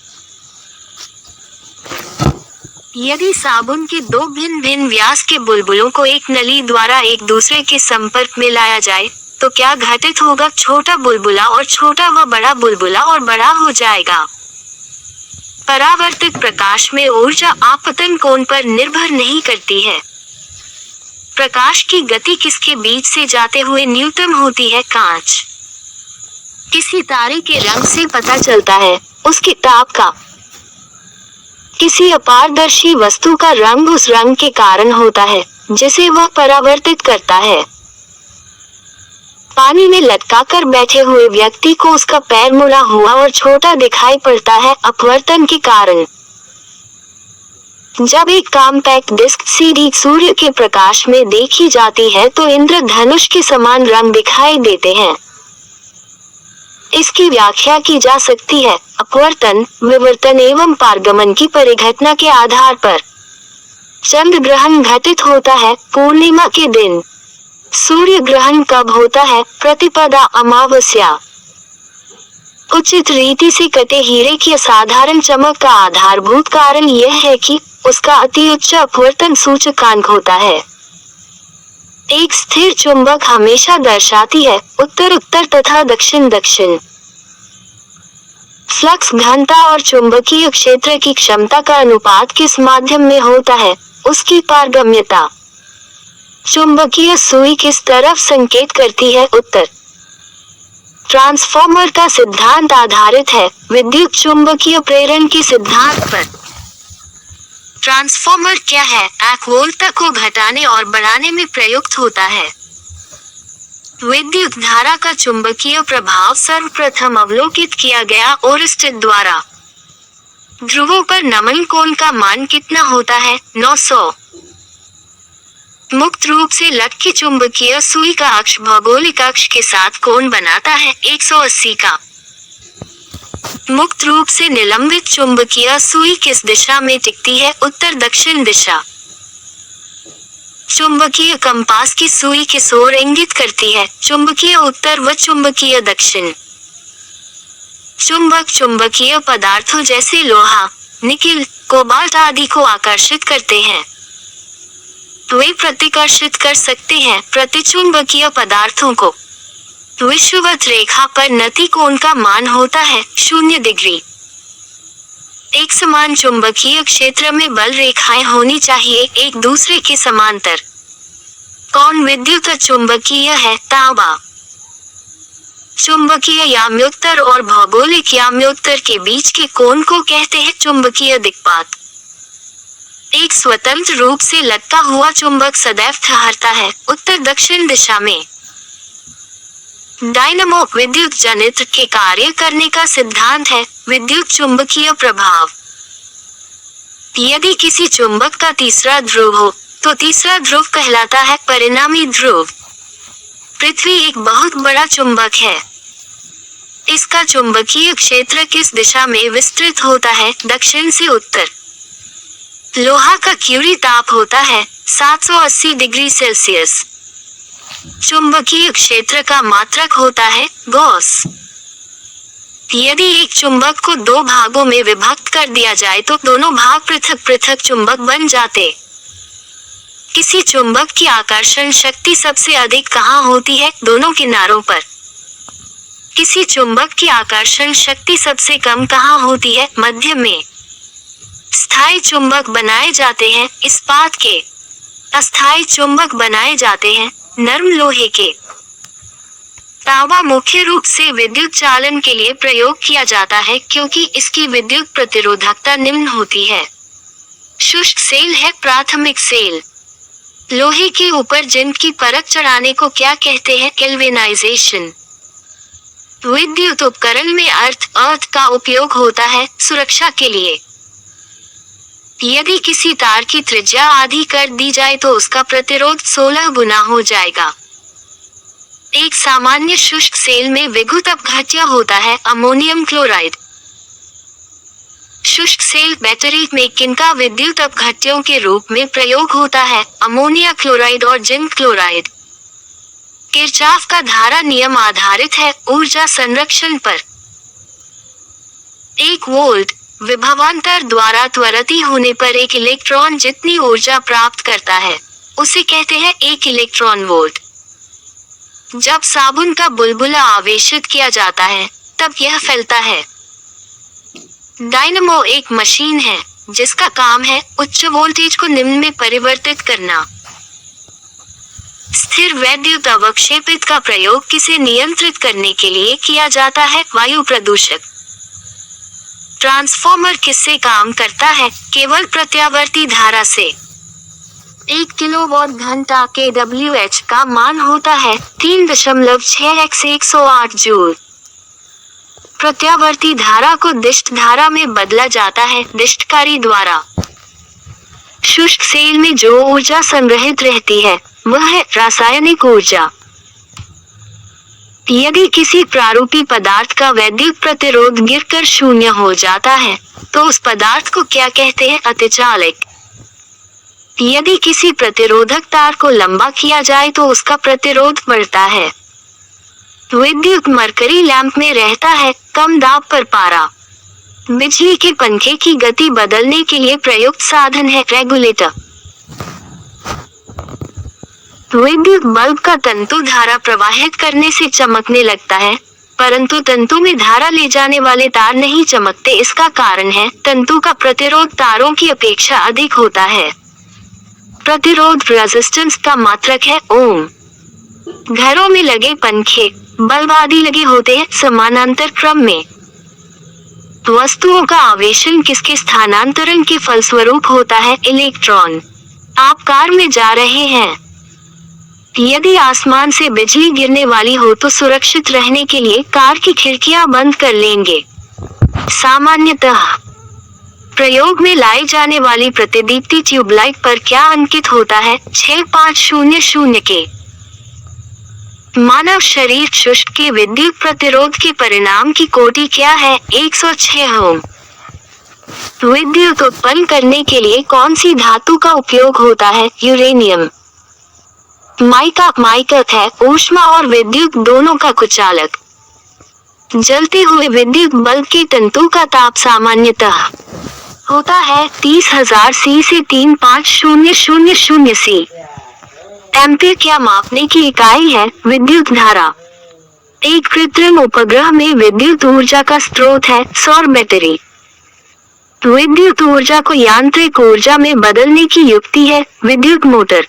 यदि साबुन के 2 भिन्न भिन्न व्यास के बुलबुलों को एक नली द्वारा एक दूसरे के संपर्क में लाया जाए तो क्या घटित होगा? छोटा बुलबुला और छोटा व बड़ा बुलबुला और बड़ा हो जाएगा। परावर्तित प्रकाश में ऊर्जा आपतन कोण पर निर्भर नहीं करती है। प्रकाश की गति किसके बीच से जाते हुए न्यूनतम होती है? कांच। किसी तारे के रंग से पता चलता है उसके ताप का। किसी अपारदर्शी वस्तु का रंग उस रंग के कारण होता है जिसे वह परावर्तित करता है। पानी में लटकाकर बैठे हुए व्यक्ति को उसका पैर मुड़ा हुआ और छोटा दिखाई पड़ता है अपवर्तन के कारण। जब एक कॉम्पैक्ट डिस्क सीडी सूर्य के प्रकाश में देखी जाती है तो इंद्रधनुष के समान रंग दिखाई देते हैं। इसकी व्याख्या की जा सकती है अपवर्तन, विवर्तन एवं पारगमन की परिघटना के आधार पर। चंद्र ग्रहण घटित होता है पूर्णिमा के दिन। सूर्य ग्रहण कब होता है? प्रतिपदा अमावस्या। उचित रीति से कटे हीरे की असाधारण चमक का आधारभूत कारण यह है कि उसका अति उच्च अपवर्तन सूचकांक होता है। एक स्थिर चुंबक हमेशा दर्शाती है उत्तर उत्तर तथा दक्षिण दक्षिण। फ्लक्स घनता और चुंबकीय क्षेत्र की क्षमता का अनुपात किस माध्यम में होता है? उसकी पारगम्यता। चुंबकीय सुई किस तरफ संकेत करती है? उत्तर। ट्रांसफॉर्मर का सिद्धांत आधारित है विद्युत चुंबकीय प्रेरण के सिद्धांत पर। ट्रांसफॉर्मर क्या है? 1 वोल्ट को घटाने और बढ़ाने में प्रयुक्त होता है। विद्युत धारा का चुंबकीय प्रभाव सर्वप्रथम अवलोकित किया गया ओरिस्टिड द्वारा। ध्रुवों पर नमन कोण का मान कितना होता है? 900। मुक्त रूप से लटकी चुंबकीय सुई का अक्ष भौगोलिक अक्ष के साथ कोण बनाता है 180 का। मुक्त रूप से निलंबित चुंबकीय सुई किस दिशा में टिकती है? उत्तर दक्षिण दिशा। चुंबकीय कंपास की सुई किस ओर इंगित करती है? चुंबकीय उत्तर व चुंबकीय दक्षिण। चुंबक चुंबकीय पदार्थों जैसे लोहा, निकिल, कोबाल्ट आदि को आकर्षित करते हैं। वे प्रतिकर्षित कर सकते हैं प्रतिचुंबकीय पदार्थों को। विषुवत रेखा पर नति कोण का मान होता है 0 डिग्री। एक समान चुंबकीय क्षेत्र में बल रेखाएं होनी चाहिए एक दूसरे के समांतर। कौन विद्युत चुंबकीय है? तांबा। चुंबकीय याम्योत्तर और भौगोलिक याम्योत्तर के बीच के कोण को कहते हैं चुंबकीय दिक्पात। एक स्वतंत्र रूप से लटका हुआ चुंबक सदैव ठहरता है उत्तर दक्षिण दिशा में। डायनामो विद्युत जनित्र के कार्य करने का सिद्धांत है विद्युत चुंबकीय प्रभाव। यदि किसी चुंबक का तीसरा ध्रुव हो तो तीसरा ध्रुव कहलाता है परिणामी ध्रुव। पृथ्वी एक बहुत बड़ा चुंबक है। इसका चुंबकीय क्षेत्र किस दिशा में विस्तृत होता है? दक्षिण से उत्तर। लोहा का क्यूरी ताप होता है 780 डिग्री सेल्सियस। चुंबकीय क्षेत्र का मात्रक होता है गॉस। यदि एक चुंबक को 2 भागों में विभक्त कर दिया जाए तो दोनों भाग पृथक पृथक चुंबक बन जाते। किसी चुंबक की आकर्षण शक्ति सबसे अधिक कहाँ होती है? दोनों किनारों पर। किसी चुंबक की आकर्षण शक्ति सबसे कम कहाँ होती है? मध्य में। स्थायी चुंबक बनाए जाते हैं इस्पात के, अस्थायी चुंबक बनाए जाते हैं नरम लोहे के। तांबा मुख्य रूप से विद्युत चालन के लिए प्रयोग किया जाता है क्योंकि इसकी विद्युत प्रतिरोधकता निम्न होती है। शुष्क सेल है प्राथमिक सेल। लोहे के ऊपर जिंक की परत चढ़ाने को क्या कहते हैं? गैल्वेनाइजेशन। विद्युत उपकरण में अर्थ का उपयोग होता है सुरक्षा के लिए। यदि किसी तार की त्रिज्या आधी कर दी जाए तो उसका प्रतिरोध 16 गुना हो जाएगा। एक सामान्य शुष्क सेल में विद्युत अपघट्य होता है अमोनियम क्लोराइड। शुष्क सेल बैटरी में किनका विद्युत अपघट्यों के रूप में प्रयोग होता है? अमोनिया क्लोराइड और जिंक क्लोराइड। किरचॉफ का धारा नियम आधारित है ऊर्जा संरक्षण पर। 1 वोल्ट विभवांतर द्वारा त्वरित होने पर एक इलेक्ट्रॉन जितनी ऊर्जा प्राप्त करता है उसे कहते हैं 1 इलेक्ट्रॉन वोल्ट। जब साबुन का बुलबुला आवेशित किया जाता है तब यह फैलता है। डायनामो एक मशीन है जिसका काम है उच्च वोल्टेज को निम्न में परिवर्तित करना। स्थिर वैद्युत अवक्षेपित का प्रयोग किसे नियंत्रित करने के लिए किया जाता है? वायु प्रदूषक। ट्रांसफॉर्मर किससे काम करता है? केवल प्रत्यावर्ती धारा से। 1 किलोवाट घंटा kWh का मान होता है 3.6x108 जूल। प्रत्यावर्ती धारा को दिष्ट धारा में बदला जाता है दिष्टकारी द्वारा। शुष्क सेल में जो ऊर्जा संग्रहित रहती है वह है रासायनिक ऊर्जा। यदि किसी प्रारूपी पदार्थ का वैद्युत प्रतिरोध गिरकर 0 हो जाता है तो उस पदार्थ को क्या कहते हैं? अतिचालक। यदि किसी प्रतिरोधक तार को लंबा किया जाए तो उसका प्रतिरोध बढ़ता है। विद्युत मरकरी लैंप में रहता है कम दाब पर पारा। बिजली के पंखे की गति बदलने के लिए प्रयुक्त साधन है रेगुलेटर। विद्युत बल्ब का तंतु धारा प्रवाहित करने से चमकने लगता है परंतु तंतु में धारा ले जाने वाले तार नहीं चमकते। इसका कारण है तंतु का प्रतिरोध तारों की अपेक्षा अधिक होता है। प्रतिरोध रेजिस्टेंस का मात्रक है ओम। घरों में लगे पंखे बल्ब आदि लगे होते हैं समानांतर क्रम में। वस्तुओं का आवेशन किसके स्थानांतरण के फलस्वरूप होता है? इलेक्ट्रॉन। आप कार में जा रहे हैं। यदि आसमान से बिजली गिरने वाली हो तो सुरक्षित रहने के लिए कार की खिड़कियां बंद कर लेंगे। सामान्यतः प्रयोग में लाई जाने वाली प्रतिदीप्ति ट्यूबलाइट पर क्या अंकित होता है? 6500 के। मानव शरीर शुष्क के विद्युत प्रतिरोध के परिणाम की कोटि क्या है? 106 ओम। विद्युत उत्पन्न करने के लिए कौन सी धातु का उपयोग होता है? यूरेनियम। माइक अर्थ है ऊष्मा और विद्युत दोनों का कुचालक। जलते हुए विद्युत बल्ब के तंतु का ताप सामान्यतः होता है 30,000 सी से 35,000 सी। एम्पीयर क्या मापने की इकाई है? विद्युत धारा। एक कृत्रिम उपग्रह में विद्युत ऊर्जा का स्रोत है सौर बैटरी। विद्युत ऊर्जा को यांत्रिक ऊर्जा में बदलने की युक्ति है विद्युत मोटर।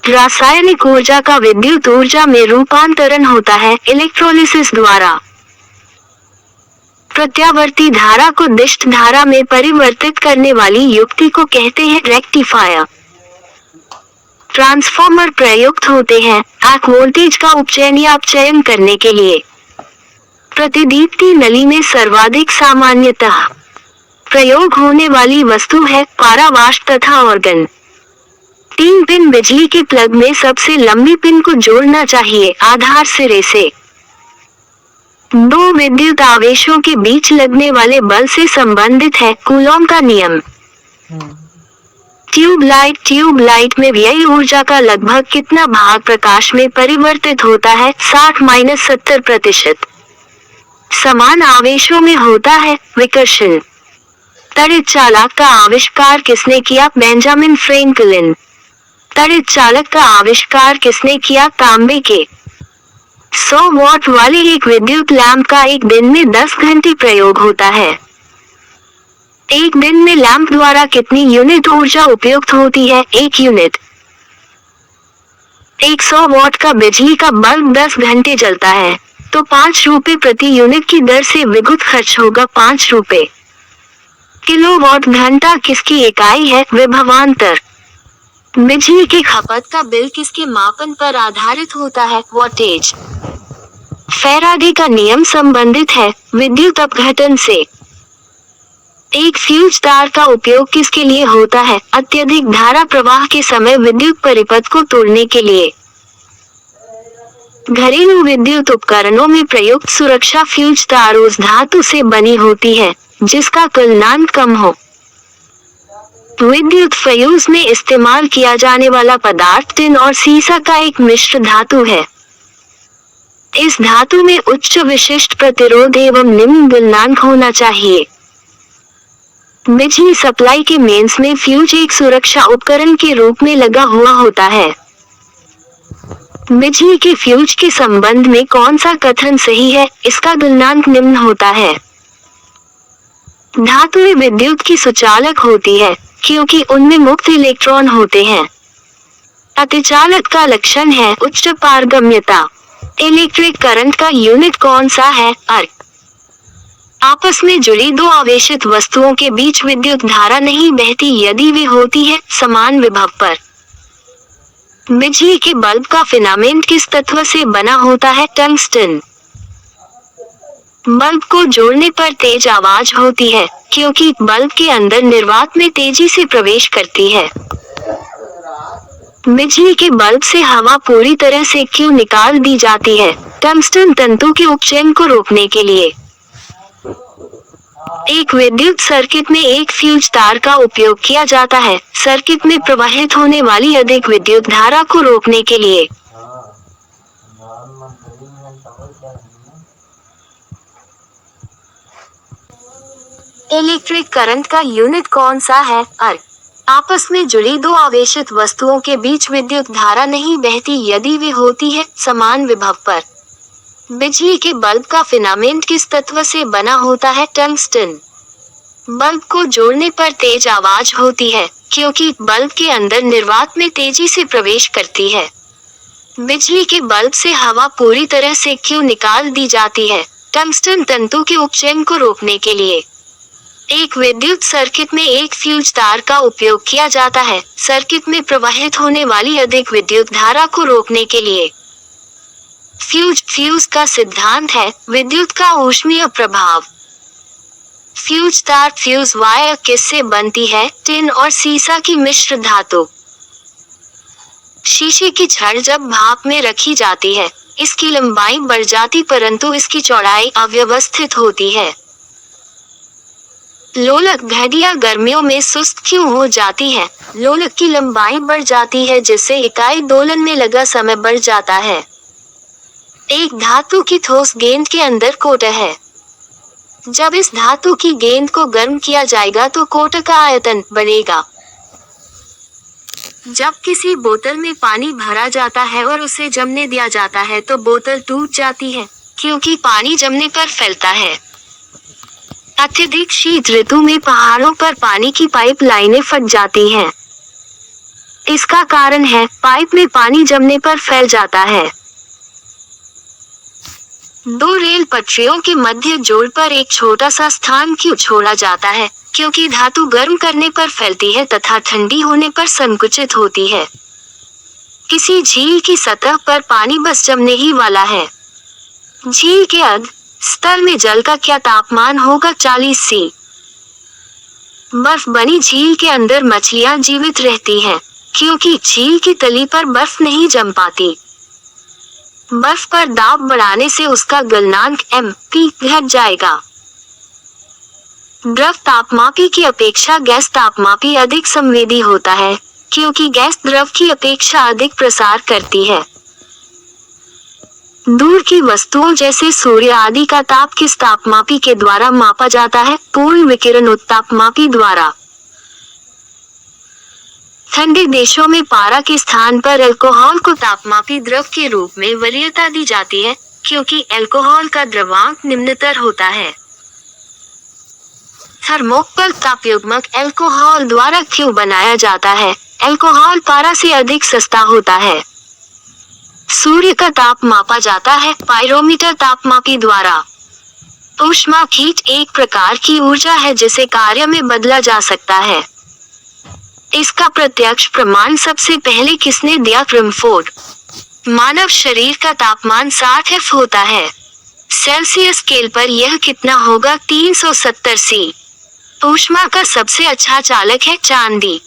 रासायनिक ऊर्जा का विद्युत ऊर्जा में रूपांतरण होता है इलेक्ट्रोलिसिस द्वारा। प्रत्यावर्ती धारा को दिष्ट धारा में परिवर्तित करने वाली युक्ति को कहते हैं रेक्टिफायर। ट्रांसफॉर्मर प्रयुक्त होते हैं आंख वोल्टेज का उपचयन या अपचयन करने के लिए। प्रतिदीप्ति नली में सर्वाधिक सामान्यतः प्रयोग होने वाली वस्तु है पारावाष्प तथा ऑर्गन। 3 पिन बिजली के प्लग में सबसे लंबी पिन को जोड़ना चाहिए आधार सिरे से। 2 विद्युत आवेशों के बीच लगने वाले बल से संबंधित है कूलॉम का नियम। ट्यूबलाइट में व्यय ऊर्जा का लगभग कितना भाग प्रकाश में परिवर्तित होता है? 60-70%। समान आवेशों में होता है विकर्षण। तड़ित चालक का आविष्कार किसने किया? Benjamin Franklin. तड़ित चालक का आविष्कार किसने किया? तांबे के। 100 वॉट वाले एक विद्युत लैंप का एक दिन में 10 घंटे प्रयोग होता है। एक दिन में लैंप द्वारा कितनी यूनिट ऊर्जा उपयुक्त होती है? 1 यूनिट। 100 वॉट का बिजली का बल्ब 10 घंटे जलता है तो 5 रुपए प्रति यूनिट की दर से विद्युत खर्च होगा 5 रुपए। किलोवाट घंटा किसकी इकाई है? विभवांतर। बिजली की खपत का बिल किसके मापन पर आधारित होता है? वोल्टेज। फैराडे का नियम संबंधित है विद्युत अपघटन से। एक फ्यूज तार का उपयोग किसके लिए होता है? अत्यधिक धारा प्रवाह के समय विद्युत परिपथ को तोड़ने के लिए। घरेलू विद्युत उपकरणों में प्रयुक्त सुरक्षा फ्यूज तार उस धातु से बनी होती है जिसका गलनांक कम हो। विद्युत फ्यूज में इस्तेमाल किया जाने वाला पदार्थ टिन और सीसा का एक मिश्र धातु है। इस धातु में उच्च विशिष्ट प्रतिरोध एवं निम्न गलनांक होना चाहिए। बिजली सप्लाई के मेंस में फ्यूज एक सुरक्षा उपकरण के रूप में लगा हुआ होता है। बिजली के फ्यूज के संबंध में कौन सा कथन सही है? इसका गलनांक निम्न होता है। धातुएं विद्युत की सुचालक होती है क्योंकि उनमें मुक्त इलेक्ट्रॉन होते हैं। अतिचालक का लक्षण है उच्च पारगम्यता। इलेक्ट्रिक करंट का यूनिट कौन सा है? अर्क। आपस में जुड़ी 2 आवेशित वस्तुओं के बीच विद्युत धारा नहीं बहती यदि वे होती है समान विभव पर। बिजली के बल्ब का फिलामेंट किस तत्व से बना होता है? टंगस्टन। बल्ब को जोड़ने पर तेज आवाज होती है क्योंकि बल्ब के अंदर निर्वात में तेजी से प्रवेश करती है। बिजली के बल्ब से हवा पूरी तरह से क्यों निकाल दी जाती है? टंगस्टन तंतु के उपचयन को रोकने के लिए। एक विद्युत सर्किट में एक फ्यूज तार का उपयोग किया जाता है सर्किट में प्रवाहित होने वाली अधिक विद्युत धारा को रोकने के लिए। इलेक्ट्रिक करंट का यूनिट कौन सा है? अर्क। आपस में जुड़ी 2 आवेशित वस्तुओं के बीच विद्युत धारा नहीं बहती यदि वे होती है समान विभव पर। बिजली के बल्ब का फिलामेंट किस तत्व से बना होता है? टंगस्टन। बल्ब को जोड़ने पर तेज आवाज होती है क्योंकि बल्ब के अंदर निर्वात में तेजी से प्रवेश करती है। बिजली के बल्ब से हवा पूरी तरह से क्यों निकाल दी जाती है? टंगस्टन तंतु के उपचयन को रोकने के लिए। एक विद्युत सर्किट में एक फ्यूज तार का उपयोग किया जाता है सर्किट में प्रवाहित होने वाली अधिक विद्युत धारा को रोकने के लिए। फ्यूज का सिद्धांत है विद्युत का ऊष्मीय प्रभाव। फ्यूज तार फ्यूज वायर किससे बनती है? टिन और सीसा की मिश्र धातु। शीशे की छड़ जब भाप में रखी जाती है इसकी लंबाई बढ़ जाती परंतु इसकी चौड़ाई अव्यवस्थित होती है। लोलक घड़ियां गर्मियों में सुस्त क्यों हो जाती है? लोलक की लंबाई बढ़ जाती है जिससे इकाई दोलन में लगा समय बढ़ जाता है। एक धातु की ठोस गेंद के अंदर कोटा है। जब इस धातु की गेंद को गर्म किया जाएगा तो कोटा का आयतन बढ़ेगा। जब किसी बोतल में पानी भरा जाता है और उसे जमने दिया जाता है तो बोतल टूट जाती है, क्योंकि पानी जमने पर फैलता है। अत्यधिक शीत ऋतु में पहाड़ों पर पानी की पाइप लाइनें फट जाती हैं। इसका कारण है पाइप में पानी जमने पर फैल जाता है। दो रेल पटरियों के मध्य जोड़ पर एक छोटा सा स्थान क्यों छोड़ा जाता है? क्योंकि धातु गर्म करने पर फैलती है तथा ठंडी होने पर संकुचित होती है। किसी झील की सतह पर पानी बस जमने ही वाला है। झील के अर्ध स्तर में जल का क्या तापमान होगा? 40 सी। बर्फ बनी झील के अंदर मछलियां जीवित रहती हैं, क्योंकि झील की तली पर बर्फ नहीं जम पाती। बर्फ पर दाब बढ़ाने से उसका गलनांक MP घट जाएगा। द्रव तापमापी की अपेक्षा गैस तापमापी अधिक संवेदी होता है, क्योंकि गैस द्रव की अपेक्षा अधिक प्रसार करती है। दूर की वस्तुओं जैसे सूर्य आदि का ताप किस तापमापी के द्वारा मापा जाता है? पूर्ण विकिरण उत्तापमापी द्वारा। ठंडे देशों में पारा के स्थान पर अल्कोहल को तापमापी द्रव के रूप में वरीयता दी जाती है, क्योंकि अल्कोहल का द्रव्यांक निम्नतर होता है। थर्मोकपल तापयुग्मक अल्कोहल द्वारा क्यों बनाया जाता है? अल्कोहल पारा से अधिक सस्ता होता है। सूर्य का ताप मापा जाता है पायरोमीटर तापमापी द्वारा। ऊष्मा हीट एक प्रकार की ऊर्जा है जिसे कार्य में बदला जा सकता है। इसका प्रत्यक्ष प्रमाण सबसे पहले किसने दिया? क्रमफोर्ड। मानव शरीर का तापमान 60 F होता है। सेल्सियस स्केल पर यह कितना होगा? 370 सी। ऊष्मा का सबसे अच्छा चालक है चांदी।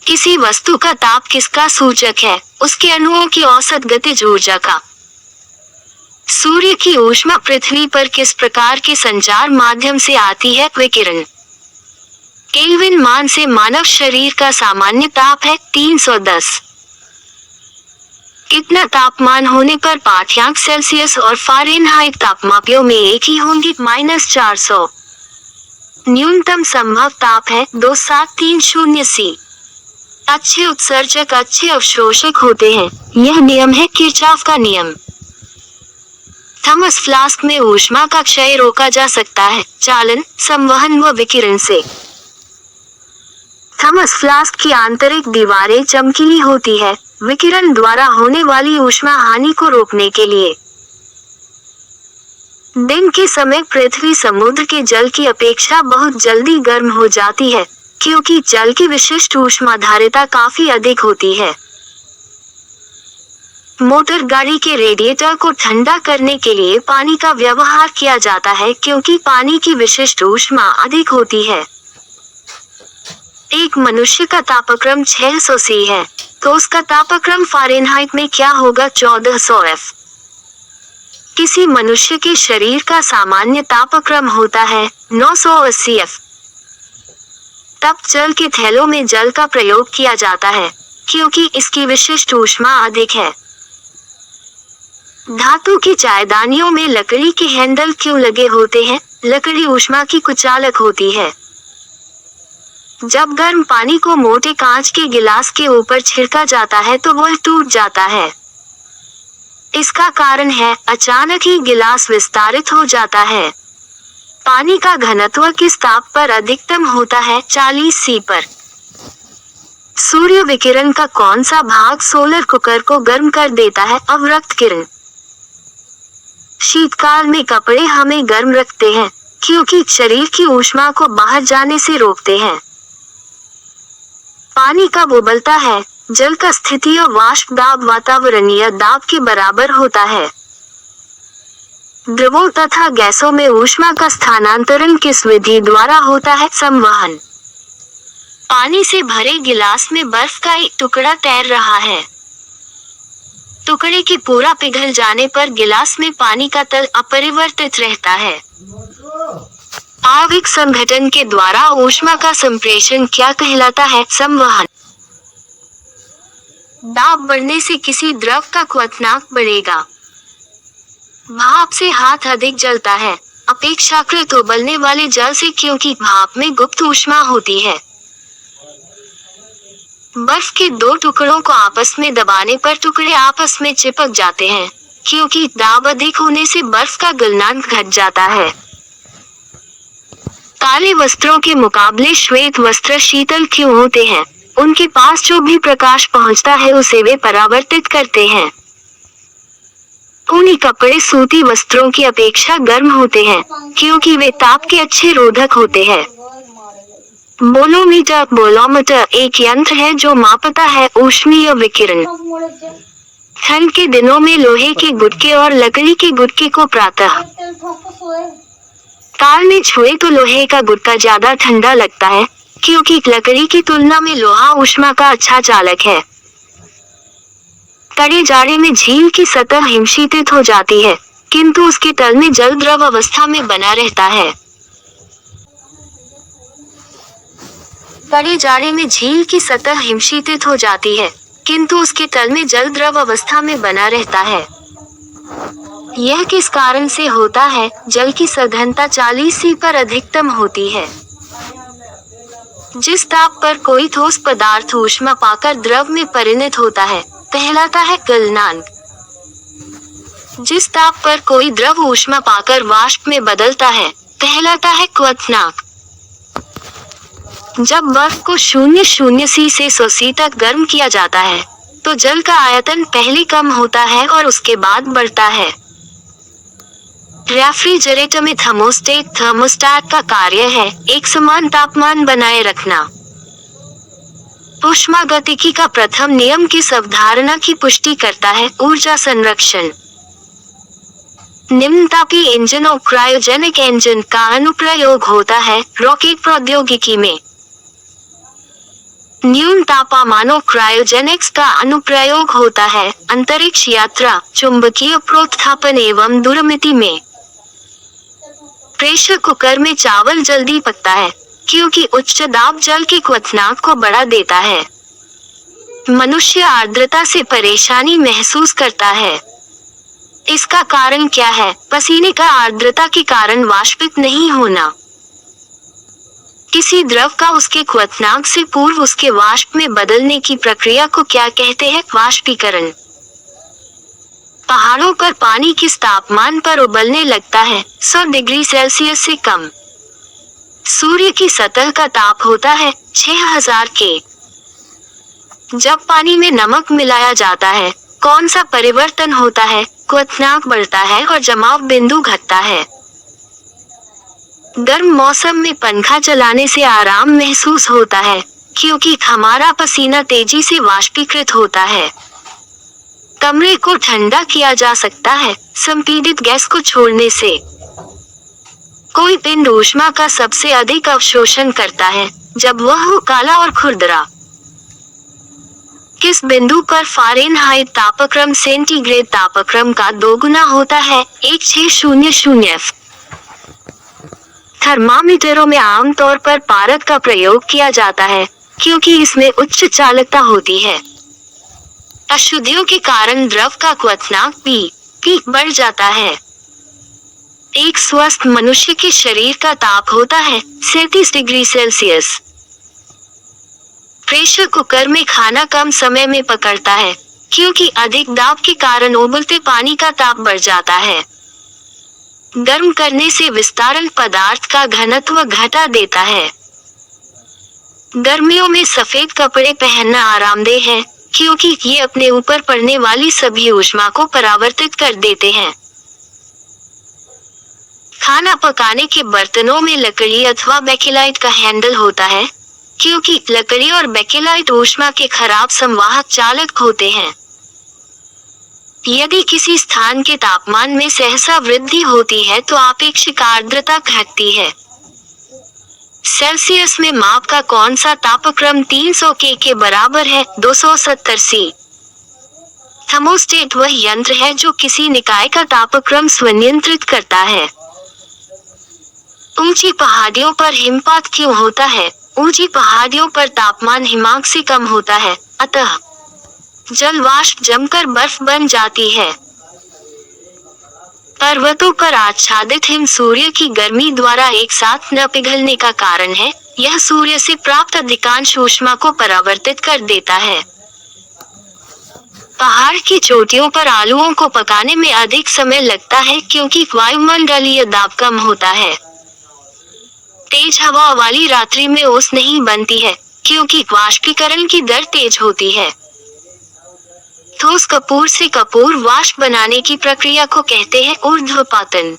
किसी वस्तु का ताप किसका सूचक है? उसके अणुओं की औसत गतिज ऊर्जा का। सूर्य की ऊष्मा पृथ्वी पर किस प्रकार के संचार माध्यम से आती है? विकिरण। केल्विन मान से मानव शरीर का सामान्य ताप है 310। कितना तापमान होने पर पाठ्यांक सेल्सियस और फ़ारेनहाइट तापमापियों में एक ही होंगे? -400। न्यूनतम संभव ताप है 2730 सी। अच्छे उत्सर्जक अच्छे अवशोषक होते हैं, यह नियम है किरचॉफ का नियम। थर्मस फ्लास्क में ऊष्मा का क्षय रोका जा सकता है चालन, संवहन व विकिरण से। थर्मस फ्लास्क की आंतरिक दीवारें चमकीली होती है, विकिरण द्वारा होने वाली ऊष्मा हानि को रोकने के लिए। दिन के समय पृथ्वी समुद्र के जल की अपेक्षा बहुत जल्दी गर्म हो जाती है, क्योंकि जल की विशिष्ट ऊष्माधारिता काफी अधिक होती है। मोटर गाड़ी के रेडिएटर को ठंडा करने के लिए पानी का व्यवहार किया जाता है, क्योंकि पानी की विशिष्ट ऊष्मा अधिक होती है। एक मनुष्य का तापक्रम 600 सी है, तो उसका तापक्रम फ़ारेनहाइट में क्या होगा? 1400 F। किसी मनुष्य के शरीर का सामान्य तापक्रम होता है 980 F। तप जल के थैलों में जल का प्रयोग किया जाता है, क्योंकि इसकी विशिष्ट ऊष्मा अधिक है। धातु की चायदानियों में लकड़ी के हैंडल क्यों लगे होते हैं? लकड़ी ऊष्मा की कुचालक होती है। जब गर्म पानी को मोटे कांच के गिलास के ऊपर छिड़का जाता है तो वह टूट जाता है। इसका कारण है अचानक ही गिलास विस्तारित हो जाता है। पानी का घनत्व किस ताप पर अधिकतम होता है? 40 सी पर। सूर्य विकिरण का कौन सा भाग सोलर कुकर को गर्म कर देता है? अवरक्त किरण। शीतकाल में कपड़े हमें गर्म रखते हैं, क्योंकि शरीर की ऊष्मा को बाहर जाने से रोकते हैं। पानी कब उबलता है? जल का स्थितीय वाष्प दाब वातावरणीय दाब के बराबर होता है। द्रवों तथा गैसों में ऊष्मा का स्थानांतरण किस विधि द्वारा होता है? संवहन। पानी से भरे गिलास में बर्फ का एक टुकड़ा तैर रहा है। टुकड़े के पूरा पिघल जाने पर गिलास में पानी का तल अपरिवर्तित रहता है। आणविक संघटन के द्वारा ऊष्मा का संप्रेषण क्या कहलाता है? संवहन। दाब बढ़ने से किसी द्रव का क्वथनांक बढ़ेगा। भाप से हाथ अधिक जलता है अपेक्षाकृत उबलने वाले जल से, क्योंकि भाप में गुप्त ऊष्मा होती है। बर्फ के दो टुकड़ों को आपस में दबाने पर टुकड़े आपस में चिपक जाते हैं, क्योंकि दाब अधिक होने से बर्फ का गलनांक घट जाता है। काले वस्त्रों के मुकाबले श्वेत वस्त्र शीतल क्यों होते हैं? उनके पास जो भी प्रकाश पहुंचता है उसे वे परावर्तित करते हैं। ऊनी कपड़े सूती वस्त्रों की अपेक्षा गर्म होते हैं, क्योंकि वे ताप के अच्छे रोधक होते हैं। बोलोमीटर एक यंत्र है जो मापता है ऊष्मीय विकिरण। ठंड के दिनों में लोहे के गुटके और लकड़ी के गुटके को प्रातः काल में छुए तो लोहे का गुटका ज्यादा ठंडा लगता है, क्योंकि लकड़ी की तुलना में लोहा ऊष्मा का अच्छा चालक है। कड़े जाड़े में झील की सतह हिमशीतित हो जाती है, किंतु उसके तल में जल द्रव अवस्था में बना रहता है। कड़े जाड़े में झील की सतह हिमशीतित हो जाती है, किंतु उसके तल में जल द्रव अवस्था में बना रहता है। यह किस कारण से होता है? जल की सघनता 40 सी पर अधिकतम होती है। जिस ताप पर कोई ठोस पदार्थ ऊष्मा पाकर द्रव में परिणत होता है कहलाता है गलनांक। जिस ताप पर कोई द्रव ऊष्मा पाकर वाष्प में बदलता है कहलाता है क्वथनांक। जब बर्फ को 0 सी से 100 सी तक गर्म किया जाता है तो जल का आयतन पहले कम होता है और उसके बाद बढ़ता है। रेफ्रिजरेटर में थर्मोस्टेट का कार्य है एक समान तापमान बनाए रखना। ऊष्मागतिकी का प्रथम नियम किस अवधारणा की पुष्टि करता है? ऊर्जा संरक्षण। निम्नतापी इंजन और क्रायोजेनिक इंजन का अनुप्रयोग होता है रॉकेट प्रौद्योगिकी में। न्यून तापमानों क्रायोजेनिक्स का अनुप्रयोग होता है अंतरिक्ष यात्रा, चुंबकीय प्रोत्थापन एवं दूरमिति में। प्रेशर कुकर में चावल जल्दी पकता है, क्योंकि उच्च दाब जल के क्वथनांक को बढ़ा देता है। मनुष्य आर्द्रता से परेशानी महसूस करता है। इसका कारण क्या है? पसीने का आर्द्रता के कारण वाष्पित नहीं होना। किसी द्रव का उसके क्वथनांक से पूर्व उसके वाष्प में बदलने की प्रक्रिया को क्या कहते हैं? वाष्पीकरण। पहाड़ों पर पानी किस तापमान पर उबलने लगता है? 100 डिग्री सेल्सियस से कम। सूर्य की सतह का ताप होता है 6000 के। जब पानी में नमक मिलाया जाता है कौन सा परिवर्तन होता है? क्वथनांक बढ़ता है और जमाव बिंदु घटता है। गर्म मौसम में पंखा चलाने से आराम महसूस होता है, क्योंकि हमारा पसीना तेजी से वाष्पीकृत होता है। कमरे को ठंडा किया जा सकता है संपीड़ित गैस को छोड़ने से। कोई पिंड ऊष्मा का सबसे अधिक अवशोषण करता है जब वह हो काला और खुरदरा। किस बिंदु पर फ़ारेनहाइट तापक्रम सेंटीग्रेड तापक्रम का 2 गुना होता है? 1600 थर्मामीटरों में आमतौर पर पारद का प्रयोग किया जाता है, क्योंकि इसमें उच्च चालकता होती है। अशुद्धियों के कारण द्रव का क्वथनांक पी बढ़ जाता है। एक स्वस्थ मनुष्य के शरीर का ताप होता है 37 डिग्री सेल्सियस। प्रेशर कुकर में खाना कम समय में पकड़ता है, क्योंकि अधिक दाब के कारण उबलते पानी का ताप बढ़ जाता है। गर्म करने से विस्तारण पदार्थ का घनत्व घटा देता है। गर्मियों में सफेद कपड़े पहनना आरामदेह है, क्योंकि ये अपने ऊपर पड़ने वाली सभी ऊष्मा को परावर्तित कर देते हैं। खाना पकाने के बर्तनों में लकड़ी अथवा बेकेलाइट का हैंडल होता है, क्योंकि लकड़ी और बेकेलाइट ऊष्मा के खराब संवाहक चालक होते हैं। यदि किसी स्थान के तापमान में सहसा वृद्धि होती है तो आपेक्षिक आर्द्रता घटती है। सेल्सियस में माप का कौन सा तापक्रम 300 के बराबर है? 270 सी। थर्मोस्टेट वह यंत्र है जो किसी निकाय का तापक्रम स्वनियंत्रित करता है। ऊंची पहाड़ियों पर हिमपात क्यों होता है? ऊंची पहाड़ियों पर तापमान हिमांक से कम होता है, अतः जल वाष्प जमकर बर्फ बन जाती है। पर्वतों पर आच्छादित हिम सूर्य की गर्मी द्वारा एक साथ न पिघलने का कारण है। यह सूर्य से प्राप्त अधिकांश ऊष्मा को परावर्तित कर देता है। पहाड़ की चोटियों पर आलूओं को पकाने में अधिक समय लगता है क्योंकि वायुमंडलीय दाब कम होता है। तेज हवा वाली रात्रि में ओस नहीं बनती है क्योंकि वाष्पीकरण की दर तेज होती है। ठोस कपूर से कपूर वाष्प बनाने की प्रक्रिया को कहते हैं ऊर्ध्वपातन।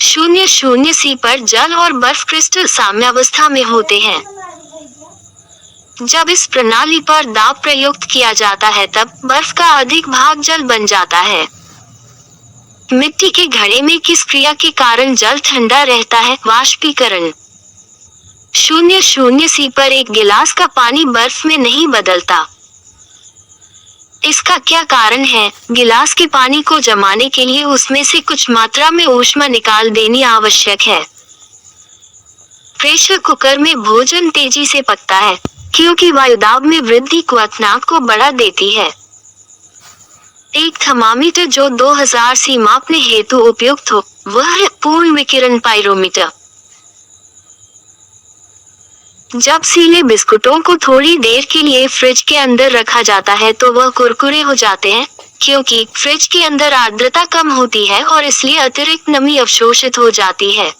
0 सी पर जल और बर्फ क्रिस्टल साम्यावस्था में होते हैं। जब इस प्रणाली पर दाब प्रयुक्त किया जाता है तब बर्फ का अधिक भाग जल बन जाता है। मिट्टी के घड़े में किस क्रिया के कारण जल ठंडा रहता है? वाष्पीकरण। 0 सी पर एक गिलास का पानी बर्फ में नहीं बदलता। इसका क्या कारण है? गिलास के पानी को जमाने के लिए उसमें से कुछ मात्रा में ऊष्मा निकाल देनी आवश्यक है। प्रेशर कुकर में भोजन तेजी से पकता है क्योंकि वायुदाब में वृद्धि क्वथनांक को बढ़ा देती है। एक थर्मामीटर जो 2000 सी मापने हेतु उपयुक्त हो, वह है पूर्ण विकिरण पाइरोमीटर। जब सीले बिस्कुटों को थोड़ी देर के लिए फ्रिज के अंदर रखा जाता है तो वह कुरकुरे हो जाते हैं क्योंकि फ्रिज के अंदर आर्द्रता कम होती है और इसलिए अतिरिक्त नमी अवशोषित हो जाती है।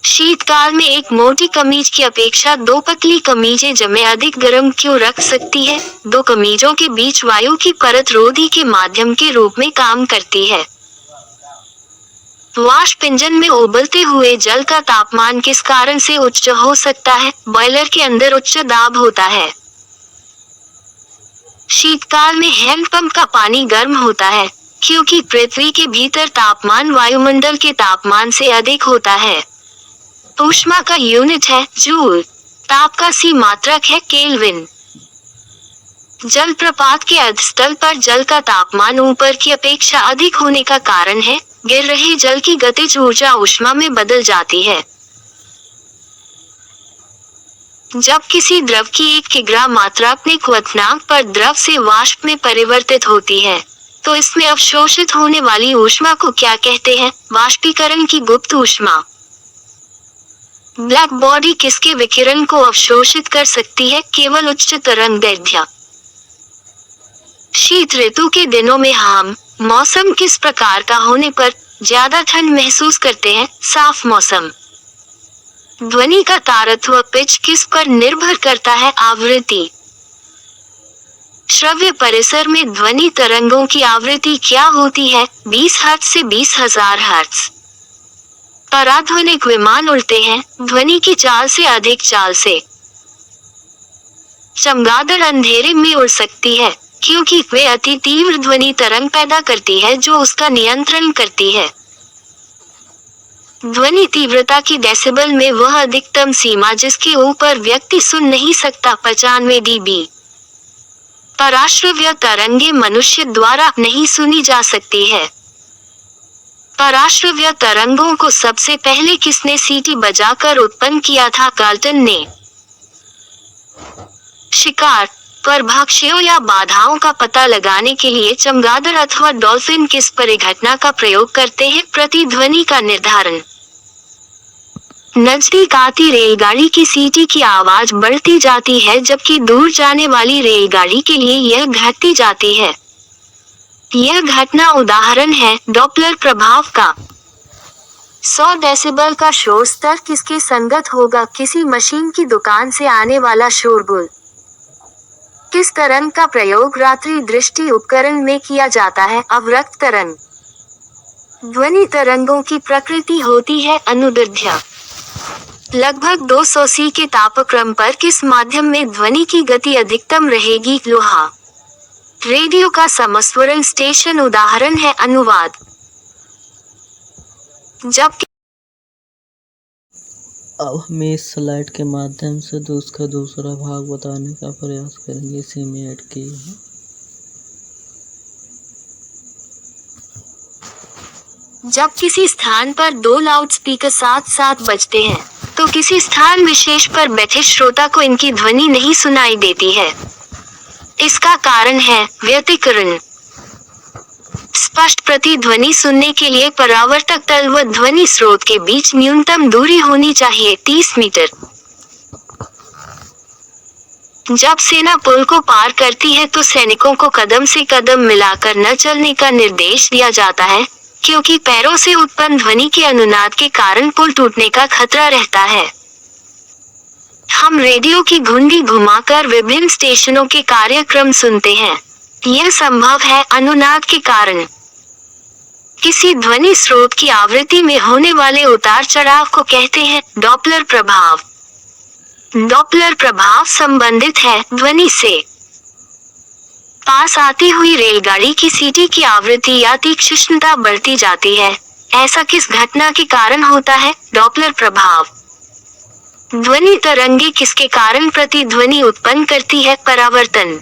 शीतकाल में एक मोटी कमीज की अपेक्षा 2 पतली कमीजें जमे अधिक गर्म क्यों रख सकती है? 2 कमीजों के बीच वायु की परत रोधी के माध्यम के रूप में काम करती है। वाष्प इंजन में उबलते हुए जल का तापमान किस कारण से उच्च हो सकता है? बॉयलर के अंदर उच्च दाब होता है। शीतकाल में हैंडपंप का पानी गर्म होता है क्योंकि पृथ्वी के भीतर तापमान वायुमंडल के तापमान से अधिक होता है। ऊष्मा का यूनिट है जूल। ताप का सी मात्रक है केल्विन। जलप्रपात के अधस्थल पर जल का तापमान ऊपर की अपेक्षा अधिक होने का कारण है गिर रहे जल की गतिज ऊर्जा ऊष्मा में बदल जाती है। जब किसी द्रव की 1 किग्रा मात्रा अपने क्वथनांक पर द्रव से वाष्प में परिवर्तित होती है तो इसमें अवशोषित होने वाली ऊष्मा को क्या कहते हैं? वाष्पीकरण की गुप्त ऊष्मा। ब्लैक बॉडी किसके विकिरण को अवशोषित कर सकती है? केवल उच्च तरंगदैर्घ्य। शीत ऋतु के दिनों में हम मौसम किस प्रकार का होने पर ज्यादा ठंड महसूस करते हैं? साफ मौसम। ध्वनि का तारत्व पिच किस पर निर्भर करता है? आवृत्ति। श्रव्य परिसर में ध्वनि तरंगों की आवृत्ति क्या होती है? 20 हर्ट्ज से 20,000 हर्ट्ज। पराध्वनिक विमान उड़ते हैं ध्वनि की चाल से अधिक चाल से। चमगादड़ अंधेरे में उड़ सकती है क्योंकि वे अति तीव्र ध्वनि तरंग पैदा करती है जो उसका नियंत्रण करती है। ध्वनि तीव्रता की डेसिबल में वह अधिकतम सीमा जिसके ऊपर व्यक्ति सुन नहीं सकता 95 dB। पराश्रव्य तरंगे मनुष्य द्वारा नहीं सुनी जा सकती है। पराश्रव्य तरंगों को सबसे पहले किसने सीटी बजाकर उत्पन्न किया था? गाल्टन ने। शिकार परभक्षियों या बाधाओं का पता लगाने के लिए चमगादड़ अथवा डॉल्फिन किस परिघटना का प्रयोग करते हैं? प्रतिध्वनि का निर्धारण। नजदीक आती रेलगाड़ी की सीटी की आवाज बढ़ती जाती है जबकि दूर जाने वाली रेलगाड़ी के लिए यह घटती जाती है। यह घटना उदाहरण है डॉपलर प्रभाव का। 100 डेसिबल का शोर स्तर किसके संगत होगा? किसी मशीन की दुकान से आने वाला शोरगुल। किस तरंग का प्रयोग रात्रि दृष्टि उपकरण में किया जाता है? अवरक्त तरंग। ध्वनि तरंगों की प्रकृति होती है अनुदैर्ध्य। लगभग 200 सी के तापक्रम पर किस माध्यम में ध्वनि की गति अधिकतम रहेगी? लोहा। रेडियो का समस्वरण स्टेशन उदाहरण है अनुवाद। जबकि अब हम इस स्लाइड के माध्यम से उसका दूसरा भाग बताने का प्रयास करेंगे। इसी में ऐड किए हैं। जब किसी स्थान पर दो लाउडस्पीकर साथ साथ बजते हैं, तो किसी स्थान विशेष पर बैठे श्रोता को इनकी ध्वनि नहीं सुनाई देती है। इसका कारण है व्यतिकरण। स्पष्ट प्रतिध्वनि सुनने के लिए परावर्तक तल व ध्वनि स्रोत के बीच न्यूनतम दूरी होनी चाहिए 30 मीटर। जब सेना पुल को पार करती है तो सैनिकों को कदम से कदम मिलाकर न चलने का निर्देश दिया जाता है, क्योंकि पैरों से उत्पन्न ध्वनि के अनुनाद के कारण पुल टूटने का खतरा रहता है। हम रेडियो की घुंडी घुमाकर विभिन्न स्टेशनों के कार्यक्रम सुनते हैं। यह संभव है अनुनाद के कारण। किसी ध्वनि स्रोत की आवृत्ति में होने वाले उतार चढ़ाव को कहते हैं डॉपलर प्रभाव। डॉपलर प्रभाव संबंधित है ध्वनि से। पास आती हुई रेलगाड़ी की सीटी की आवृत्ति या तीक्ष्णता बढ़ती जाती है। ऐसा किस घटना के कारण होता है? डॉपलर प्रभाव। ध्वनि तरंगे किसके कारण प्रतिध्वनि उत्पन्न करती है? परावर्तन।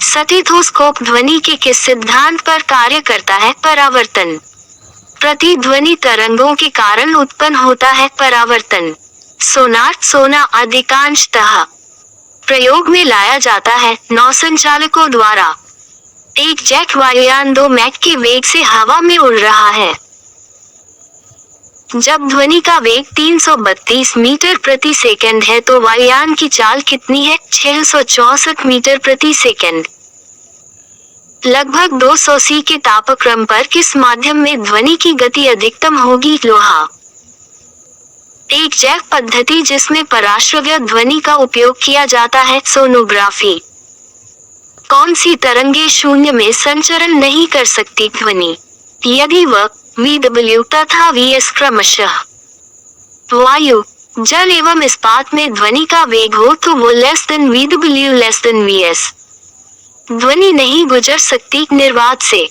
स्टेथोस्कोप ध्वनि के किस सिद्धांत पर कार्य करता है? परावर्तन। प्रतिध्वनि तरंगों के कारण उत्पन्न होता है परावर्तन। सोनार सोना अधिकांशतः प्रयोग में लाया जाता है नौसंचालकों द्वारा। एक जेट वायुयान 2 मैक के वेग से हवा में उड़ रहा है। जब ध्वनि का वेग 332 मीटर प्रति सेकंड है तो वायुयान की चाल कितनी है? 664 मीटर प्रति सेकंड। लगभग 200 सी के तापक्रम पर किस माध्यम में ध्वनि की गति अधिकतम होगी? लोहा। एक जैव पद्धति जिसमें पराश्रव्य ध्वनि का उपयोग किया जाता है सोनोग्राफी। कौन सी तरंगे शून्य में संचरण नहीं कर सकती ध्वनि? यदि वह VW तथा VS क्रमशः वायु, जल एवं इस्पात में ध्वनि का वेग हो तो वो VW VS। ध्वनि नहीं गुजर सकती निर्वात से।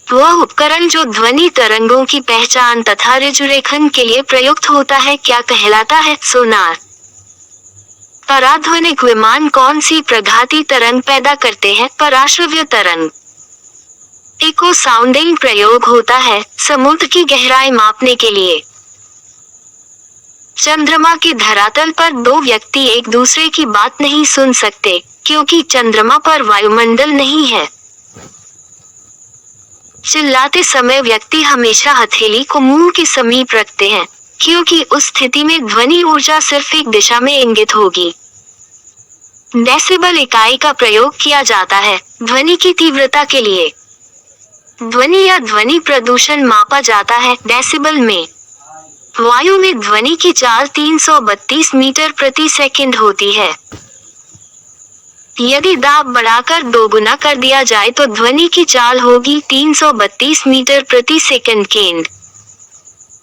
वह उपकरण जो ध्वनि तरंगों की पहचान तथा ऋजुरेखन के लिए प्रयुक्त होता है क्या कहलाता है? सोनार। पराध्वनिक विमान कौन सी प्रघाती तरंग पैदा करते हैं? पराश्रव्य तरंग। इको साउंडिंग प्रयोग होता है समुद्र की गहराई मापने के लिए। चंद्रमा के धरातल पर दो व्यक्ति एक दूसरे की बात नहीं सुन सकते, क्योंकि चंद्रमा पर वायुमंडल नहीं है। चिल्लाते समय व्यक्ति हमेशा हथेली को मुंह के समीप रखते हैं, क्योंकि उस स्थिति में ध्वनि ऊर्जा सिर्फ एक दिशा में इंगित होगी। डेसिबल इकाई का प्रयोग किया जाता है ध्वनि की तीव्रता के लिए। ध्वनि या ध्वनि प्रदूषण मापा जाता है डेसिबल में। वायु में ध्वनि की चाल 332 मीटर प्रति सेकंड होती है। यदि दाब बढ़ाकर 2 गुना कर दिया जाए तो ध्वनि की चाल होगी 332 मीटर प्रति सेकंड केंद्र।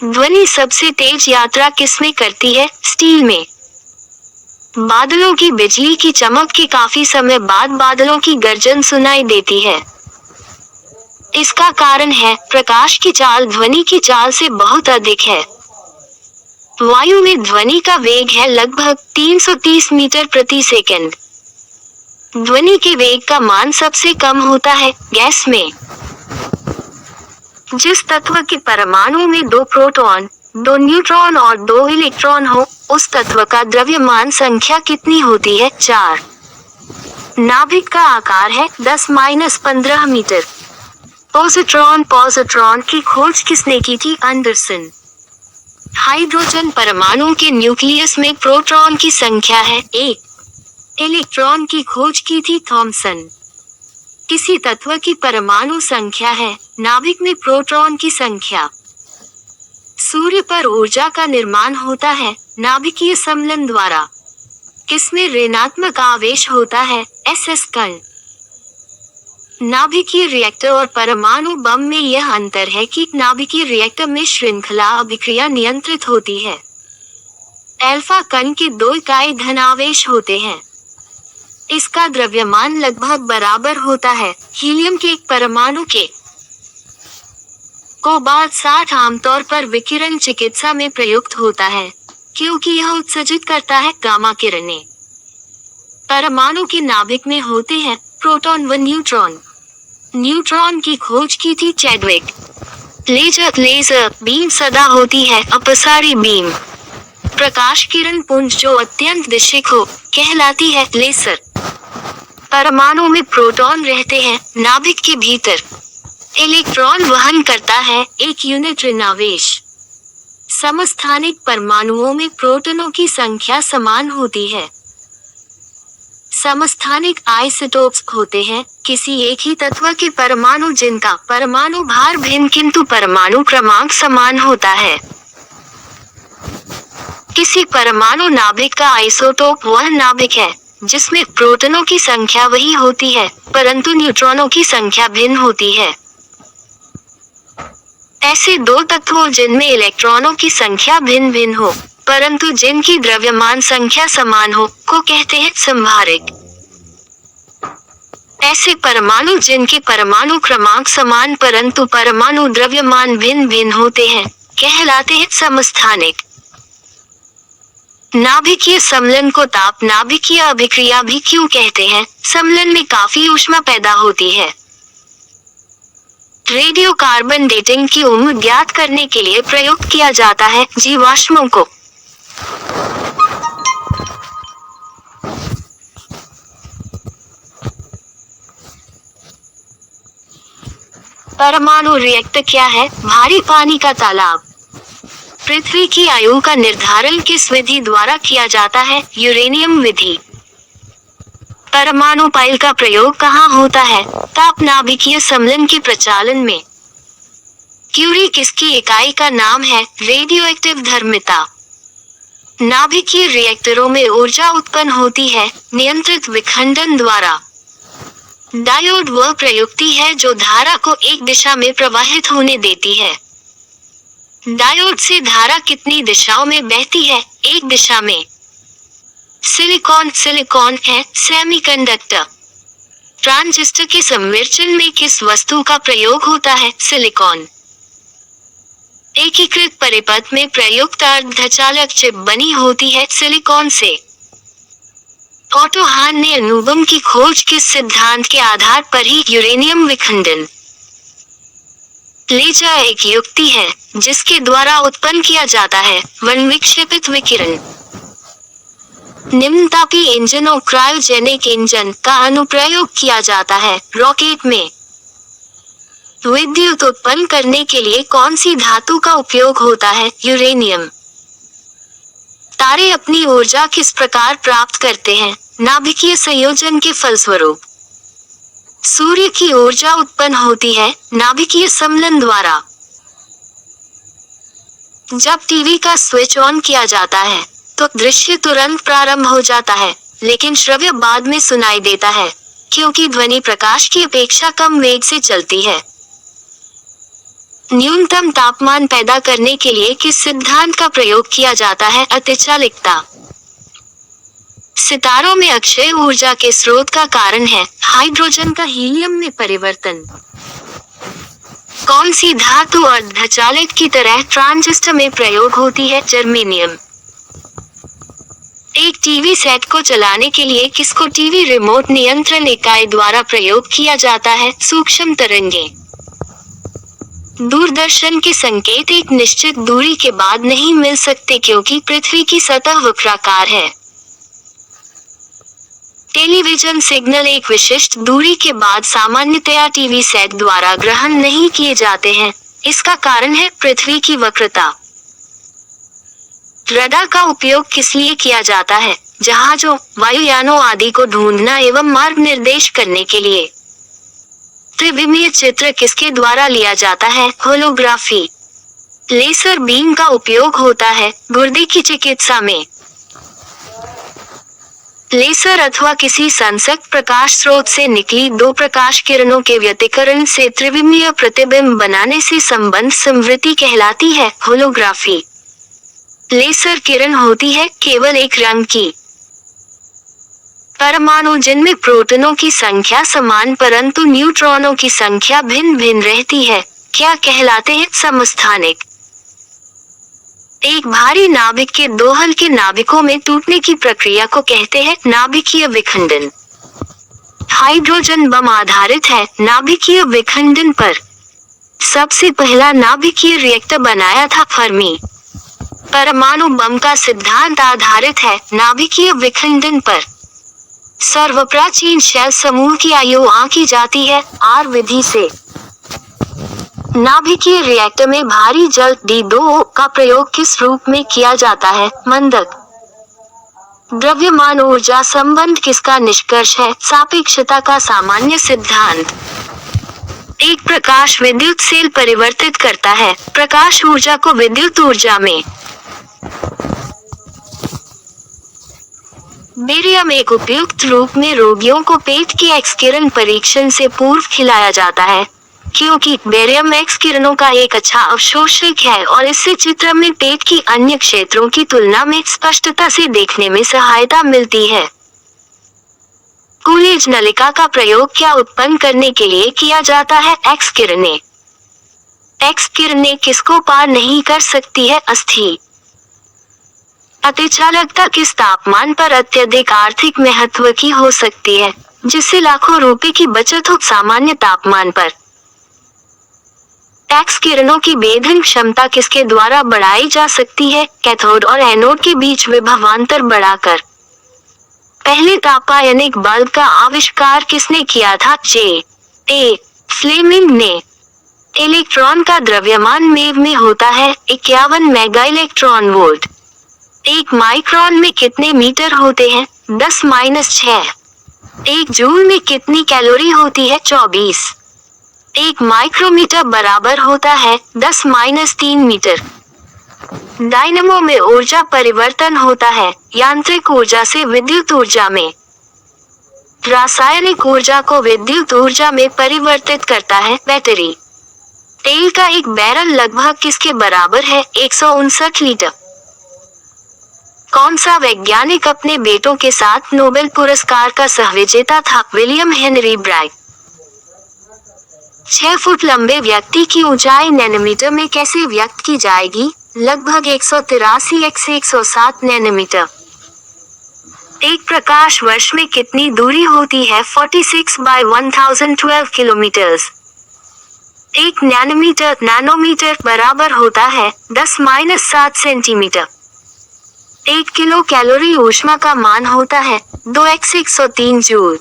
ध्वनि सबसे तेज यात्रा किसमें करती है? स्टील में। बादलों की बिजली की चमक के काफी समय बाद बादलों की गर्जन सुनाई देती है। इसका कारण है प्रकाश की चाल ध्वनि की चाल से बहुत अधिक है। वायु में ध्वनि का वेग है लगभग 330 मीटर प्रति सेकंड। ध्वनि के वेग का मान सबसे कम होता है गैस में। जिस तत्व के परमाणु में 2 प्रोटॉन, 2 न्यूट्रॉन और 2 इलेक्ट्रॉन हो, उस तत्व का द्रव्यमान संख्या कितनी होती है? 4। नाभिक का आकार है 10-15 मीटर। पॉजिट्रॉन की खोज किसने की थी? एंडरसन। हाइड्रोजन परमाणु के न्यूक्लियस में प्रोटॉन की संख्या है 1। इलेक्ट्रॉन की खोज की थी थॉमसन। किसी तत्व की परमाणु संख्या है नाभिक में प्रोटॉन की संख्या। सूर्य पर ऊर्जा का निर्माण होता है नाभिकीय सम्मिलन द्वारा। किसमें ऋणात्मक आवेश होता है? SS कण। नाभिकीय रिएक्टर और परमाणु बम में यह अंतर है कि नाभिकीय रिएक्टर में श्रृंखला अभिक्रिया नियंत्रित होती है। अल्फा कण के 2 इकाई धनावेश होते हैं। इसका द्रव्यमान लगभग बराबर होता है हीलियम के एक परमाणु के। कोबाल्ट 60 आमतौर पर विकिरण चिकित्सा में प्रयुक्त होता है, क्योंकि यह उत्सर्जित करता है गामा किरणें। परमाणु के नाभिक में होते हैं प्रोटॉन व न्यूट्रॉन। न्यूट्रॉन की खोज की थी चैडविक। लेजर बीम सदा होती है अपसारी बीम। प्रकाश किरण पुंज जो अत्यंत दिशिक हो कहलाती है लेसर। परमाणु में प्रोटॉन रहते हैं नाभिक के भीतर। इलेक्ट्रॉन वहन करता है एक यूनिट ऋण आवेश। समस्थानिक परमाणुओं में प्रोटॉनों की संख्या समान होती है। समस्थानिक आइसोटोप्स होते हैं किसी एक ही तत्व के परमाणु जिनका परमाणु भार भिन्न किंतु परमाणु क्रमांक समान होता है। किसी परमाणु नाभिक का आइसोटोप वह नाभिक है जिसमें प्रोटॉनों की संख्या वही होती है परंतु न्यूट्रॉनों की संख्या भिन्न होती है। ऐसे दो तत्वों जिनमें इलेक्ट्रॉनों की संख्या भिन्न भिन्न हो परंतु जिनकी द्रव्यमान संख्या समान हो को कहते हैं समभारिक। ऐसे परमाणु जिनके परमाणु क्रमांक समान परंतु परमाणु द्रव्यमान भिन्न भिन्न होते हैं कहलाते हैं समस्थानिक। नाभिकीय सम्मिलन को ताप नाभिकीय अभिक्रिया भी क्यों कहते हैं? सम्मिलन में काफी ऊष्मा पैदा होती है। रेडियो कार्बन डेटिंग की उम्र ज्ञात करने के लिए प्रयोग किया जाता है जीवाश्मों को। परमाणु रिएक्टर क्या है? भारी पानी का तालाब। पृथ्वी की आयु का निर्धारण किस विधि द्वारा किया जाता है? यूरेनियम विधि। परमाणु पाइल का प्रयोग कहाँ होता है? ताप नाभिकीय सम्मिलन के प्रचालन में। क्यूरी किसकी इकाई का नाम है? रेडियो एक्टिव धर्मिता। नाभिकीय रिएक्टरों में ऊर्जा उत्पन्न होती है नियंत्रित विखंडन द्वारा। डायोड वह प्रयुक्ति है जो धारा को एक दिशा में प्रवाहित होने देती है। डायोड से धारा कितनी दिशाओं में बहती है? एक दिशा में। सिलिकॉन है सेमीकंडक्टर। ट्रांजिस्टर के संवेचन में किस वस्तु का प्रयोग होता है? सिलिकॉन। एकीकृत परिपथ में प्रयुक्त अर्धचालक चिप बनी होती है सिलिकॉन से। ऑटो हान ने अणुबम की खोज किस सिद्धांत के आधार पर ही? यूरेनियम विखंडन। लेजर एक युक्ति है जिसके द्वारा उत्पन्न किया जाता है वर्णविक्षेपित विकिरण। निम्नतापी इंजन और क्रायोजेनिक इंजन का अनुप्रयोग किया जाता है रॉकेट में। विद्युत उत्पन्न करने के लिए कौन सी धातु का उपयोग होता है? यूरेनियम। तारे अपनी ऊर्जा किस प्रकार प्राप्त करते हैं? नाभिकीय संयोजन के फलस्वरूप। सूर्य की ऊर्जा उत्पन्न होती है नाभिकीय सम्मिलन द्वारा। जब टीवी का स्विच ऑन किया जाता है तो दृश्य तुरंत प्रारंभ हो जाता है लेकिन श्रव्य बाद में सुनाई देता है क्योंकि ध्वनि प्रकाश की अपेक्षा कम वेग से चलती है। न्यूनतम तापमान पैदा करने के लिए किस सिद्धांत का प्रयोग किया जाता है? अतिचालिकता। सितारों में अक्षय ऊर्जा के स्रोत का कारण है हाइड्रोजन का हीलियम में परिवर्तन। कौन सी धातु अर्धचालित की तरह ट्रांजिस्टर में प्रयोग होती है? जर्मेनियम। एक टीवी सेट को चलाने के लिए किसको टीवी रिमोट नियंत्रण इकाई द्वारा प्रयोग किया जाता है? सूक्ष्म तरंगे। दूरदर्शन के संकेत एक निश्चित दूरी के बाद नहीं मिल सकते क्योंकि पृथ्वी की सतह वक्राकार है। टेलीविजन सिग्नल एक विशिष्ट दूरी के बाद सामान्यतया टीवी सेट द्वारा ग्रहण नहीं किए जाते हैं। इसका कारण है पृथ्वी की वक्रता। रडार का उपयोग किस लिए किया जाता है? जहाजों, वायुयानों आदि को ढूंढना एवं मार्ग निर्देश करने के लिए। त्रिविमीय चित्र किसके द्वारा लिया जाता है? होलोग्राफी। लेसर बीम का उपयोग होता है गुर्दे की चिकित्सा में। लेसर अथवा किसी संसक्त प्रकाश स्रोत से निकली दो प्रकाश किरणों के व्यतिकरण से त्रिविमीय प्रतिबिंब बनाने से संबंध समवृत्ति कहलाती है होलोग्राफी। लेसर किरण होती है केवल एक रंग की। परमाणु जिनमें प्रोटॉनों की संख्या समान परंतु न्यूट्रॉनों की संख्या भिन्न भिन्न रहती है क्या कहलाते हैं? समस्थानिक। एक भारी नाभिक के दो हल्के नाभिकों में टूटने की प्रक्रिया को कहते हैं नाभिकीय विखंडन। हाइड्रोजन बम आधारित है नाभिकीय विखंडन पर। सबसे पहला नाभिकीय रिएक्टर बनाया था फर्मी। परमाणु बम का सिद्धांत आधारित है नाभिकीय विखंडन पर। सर्वप्राचीन शेल समूह की आयु आंकी जाती है आर विधि से। नाभिकीय रिएक्टर में भारी जल D2O का प्रयोग किस रूप में किया जाता है? मंदक। द्रव्यमान ऊर्जा संबंध किसका निष्कर्ष है? सापेक्षता का सामान्य सिद्धांत। एक प्रकाश विद्युत सेल परिवर्तित करता है प्रकाश ऊर्जा को विद्युत ऊर्जा में। बेरियम एक उपयुक्त रूप में रोगियों को पेट के एक्स किरण परीक्षण से पूर्व खिलाया जाता है, क्योंकि बेरियम एक्स किरणों का एक अच्छा अवशोषक है और इससे चित्र में पेट की अन्य क्षेत्रों की तुलना में स्पष्टता से देखने में सहायता मिलती है। कूलेज नलिका का प्रयोग क्या उत्पन्न करने के लिए किया जाता है? एक्स किरणें। एक्स किरणें किसको पार नहीं कर सकती है? अस्थि। अतिचालकता किस तापमान पर अत्यधिक आर्थिक महत्व की हो सकती है, जिससे लाखों रुपए की बचत हो? सामान्य तापमान पर। एक्स किरणों की भेदन क्षमता किसके द्वारा बढ़ाई जा सकती है? कैथोड और एनोड के बीच विभवांतर बढ़ाकर। पहले तापायनिक बल्ब का आविष्कार किसने किया था? J.A. फ्लेमिंग ने। इलेक्ट्रॉन का द्रव्यमान मेव में होता है 51 मेगा इलेक्ट्रॉन वोल्ट। एक माइक्रोन में कितने मीटर होते हैं? 10-6। एक जूल में कितनी कैलोरी होती है? 24। एक माइक्रोमीटर बराबर होता है 10-3 मीटर। डायनमो में ऊर्जा परिवर्तन होता है यांत्रिक ऊर्जा से विद्युत ऊर्जा में। रासायनिक ऊर्जा को विद्युत ऊर्जा में परिवर्तित करता है बैटरी। तेल का एक बैरल लगभग किसके बराबर है? 159 लीटर। कौन सा वैज्ञानिक अपने बेटों के साथ नोबेल पुरस्कार का सहविजेता था? William Henry bright. 6 फुट लंबे व्यक्ति की ऊंचाई नैनोमीटर में कैसे व्यक्त की जाएगी? लगभग 183 x 107 नैनोमीटर। एक प्रकाश वर्ष में कितनी दूरी होती है? 46/1012 किलोमीटर्स। एक नैनोमीटर बराबर होता है 10-7 सेंटीमीटर। 1 किलो कैलोरी ऊष्मा का मान होता है 2x 103 जूल।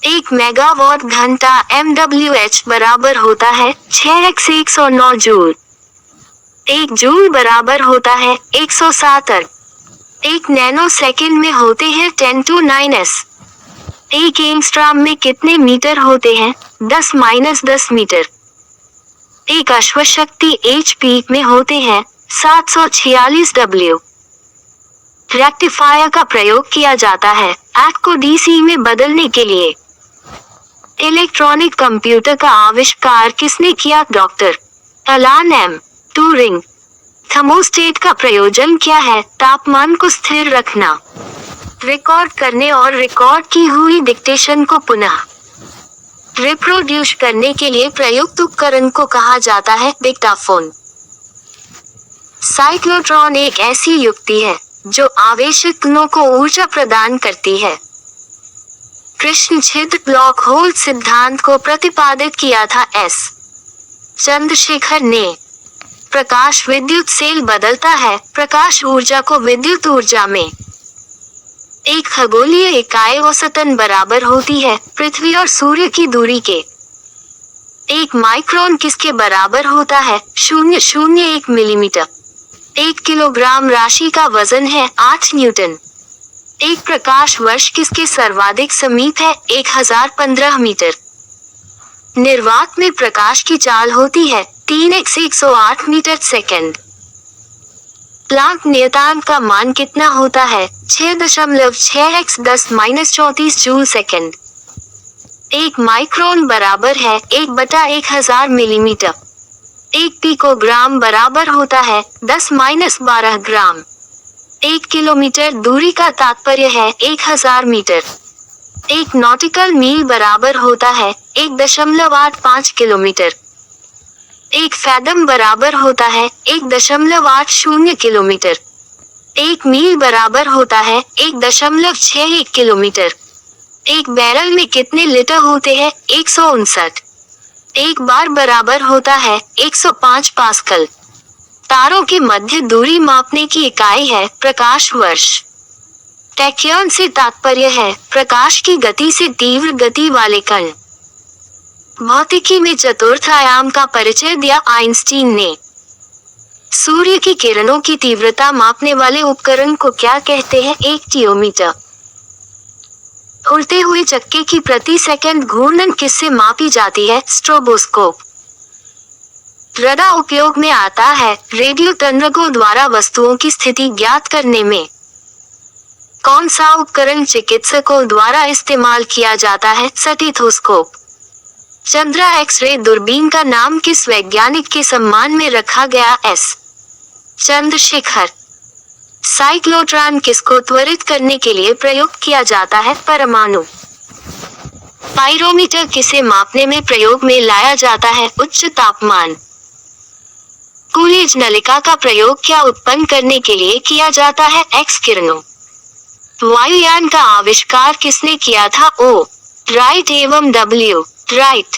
एक मेगावाट घंटा MWH बराबर होता है 6x 109 जूल। एक जूल बराबर होता है 107 अर्ग। एक नैनो सेकेंड में होते हैं 10⁻⁹s। एक एंगस्ट्रॉम में कितने मीटर होते हैं? 10-10 मीटर। एक अश्वशक्ति HP में होते हैं 746 W। रेक्टिफायर का प्रयोग किया जाता है ऐट को DC में बदलने के लिए। इलेक्ट्रॉनिक कंप्यूटर का आविष्कार किसने किया? डॉक्टर अलान एम ट्यूरिंग। थर्मोस्टेट का प्रयोजन क्या है? तापमान को स्थिर रखना। रिकॉर्ड करने और रिकॉर्ड की हुई डिक्टेशन को पुनः रिप्रोड्यूस करने के लिए प्रयुक्त उपकरण को कहा जाता है डिक्टाफोन। साइक्लोट्रॉन एक ऐसी युक्ति है जो आवेशित कणों को ऊर्जा प्रदान करती है। कृष्ण छिद्र ब्लॉक होल सिद्धांत को प्रतिपादित किया था एस चंद्रशेखर ने। प्रकाश विद्युत सेल बदलता है प्रकाश ऊर्जा को विद्युत ऊर्जा में। एक खगोलीय इकाई औसतन बराबर होती है पृथ्वी और सूर्य की दूरी के। एक माइक्रोन किसके बराबर होता है? 0.01 मिलीमीटर। 1 किलोग्राम राशि का वजन है 8 न्यूटन। एक प्रकाश वर्ष किसके सर्वाधिक समीप है? 1015 मीटर। निर्वात में प्रकाश की चाल होती है 3x 108 मीटर सेकेंड। प्लांक नियतांक का मान कितना होता है? 6.6x 10-34 joule second. एक माइक्रोन बराबर है 1/1000 मिलीमीटर। एक पिकोग्राम बराबर होता है 10-12 ग्राम। 1 किलोमीटर दूरी का तात्पर्य है 1000 मीटर। एक नॉटिकल मील बराबर होता है 1.85 किलोमीटर। एक फैदम बराबर होता है 1.80 किलोमीटर। एक मील बराबर होता है 1.61 किलोमीटर। एक बैरल में कितने लीटर होते हैं? 159। एक बार बराबर होता है 105 पास्कल। तारों की मध्य दूरी मापने की इकाई है प्रकाश वर्ष। टैक्यॉन से तात्पर्य है प्रकाश की गति से तीव्र गति वाले कण। भौतिकी में चतुर्थ आयाम का परिचय दिया आइंस्टीन ने। सूर्य की किरणों की तीव्रता मापने वाले उपकरण को क्या कहते हैं? एक टियोमीटर। उल्टे हुए चक्के की प्रति सेकंड घूर्णन किससे मापी जाती है? स्ट्रोबोस्कोप। रडार उपयोग में आता है रेडियो तरंगों द्वारा वस्तुओं की स्थिति ज्ञात करने में। कौन सा उपकरण चिकित्सकों द्वारा इस्तेमाल किया जाता है? स्टेथोस्कोप। चंद्र एक्स-रे दूरबीन का नाम किस वैज्ञानिक के सम्मान में रखा गया? एस चंद्रशेखर। साइक्लोट्रॉन किसको त्वरित करने के लिए प्रयोग किया जाता है? परमाणु। पाइरोमीटर किसे मापने में प्रयोग में लाया जाता है? उच्च तापमान। कूलिज नलिका का प्रयोग क्या उत्पन्न करने के लिए किया जाता है? एक्स किरणों। वायुयान का आविष्कार किसने किया था? ओ राइट एवं डब्ल्यू राइट।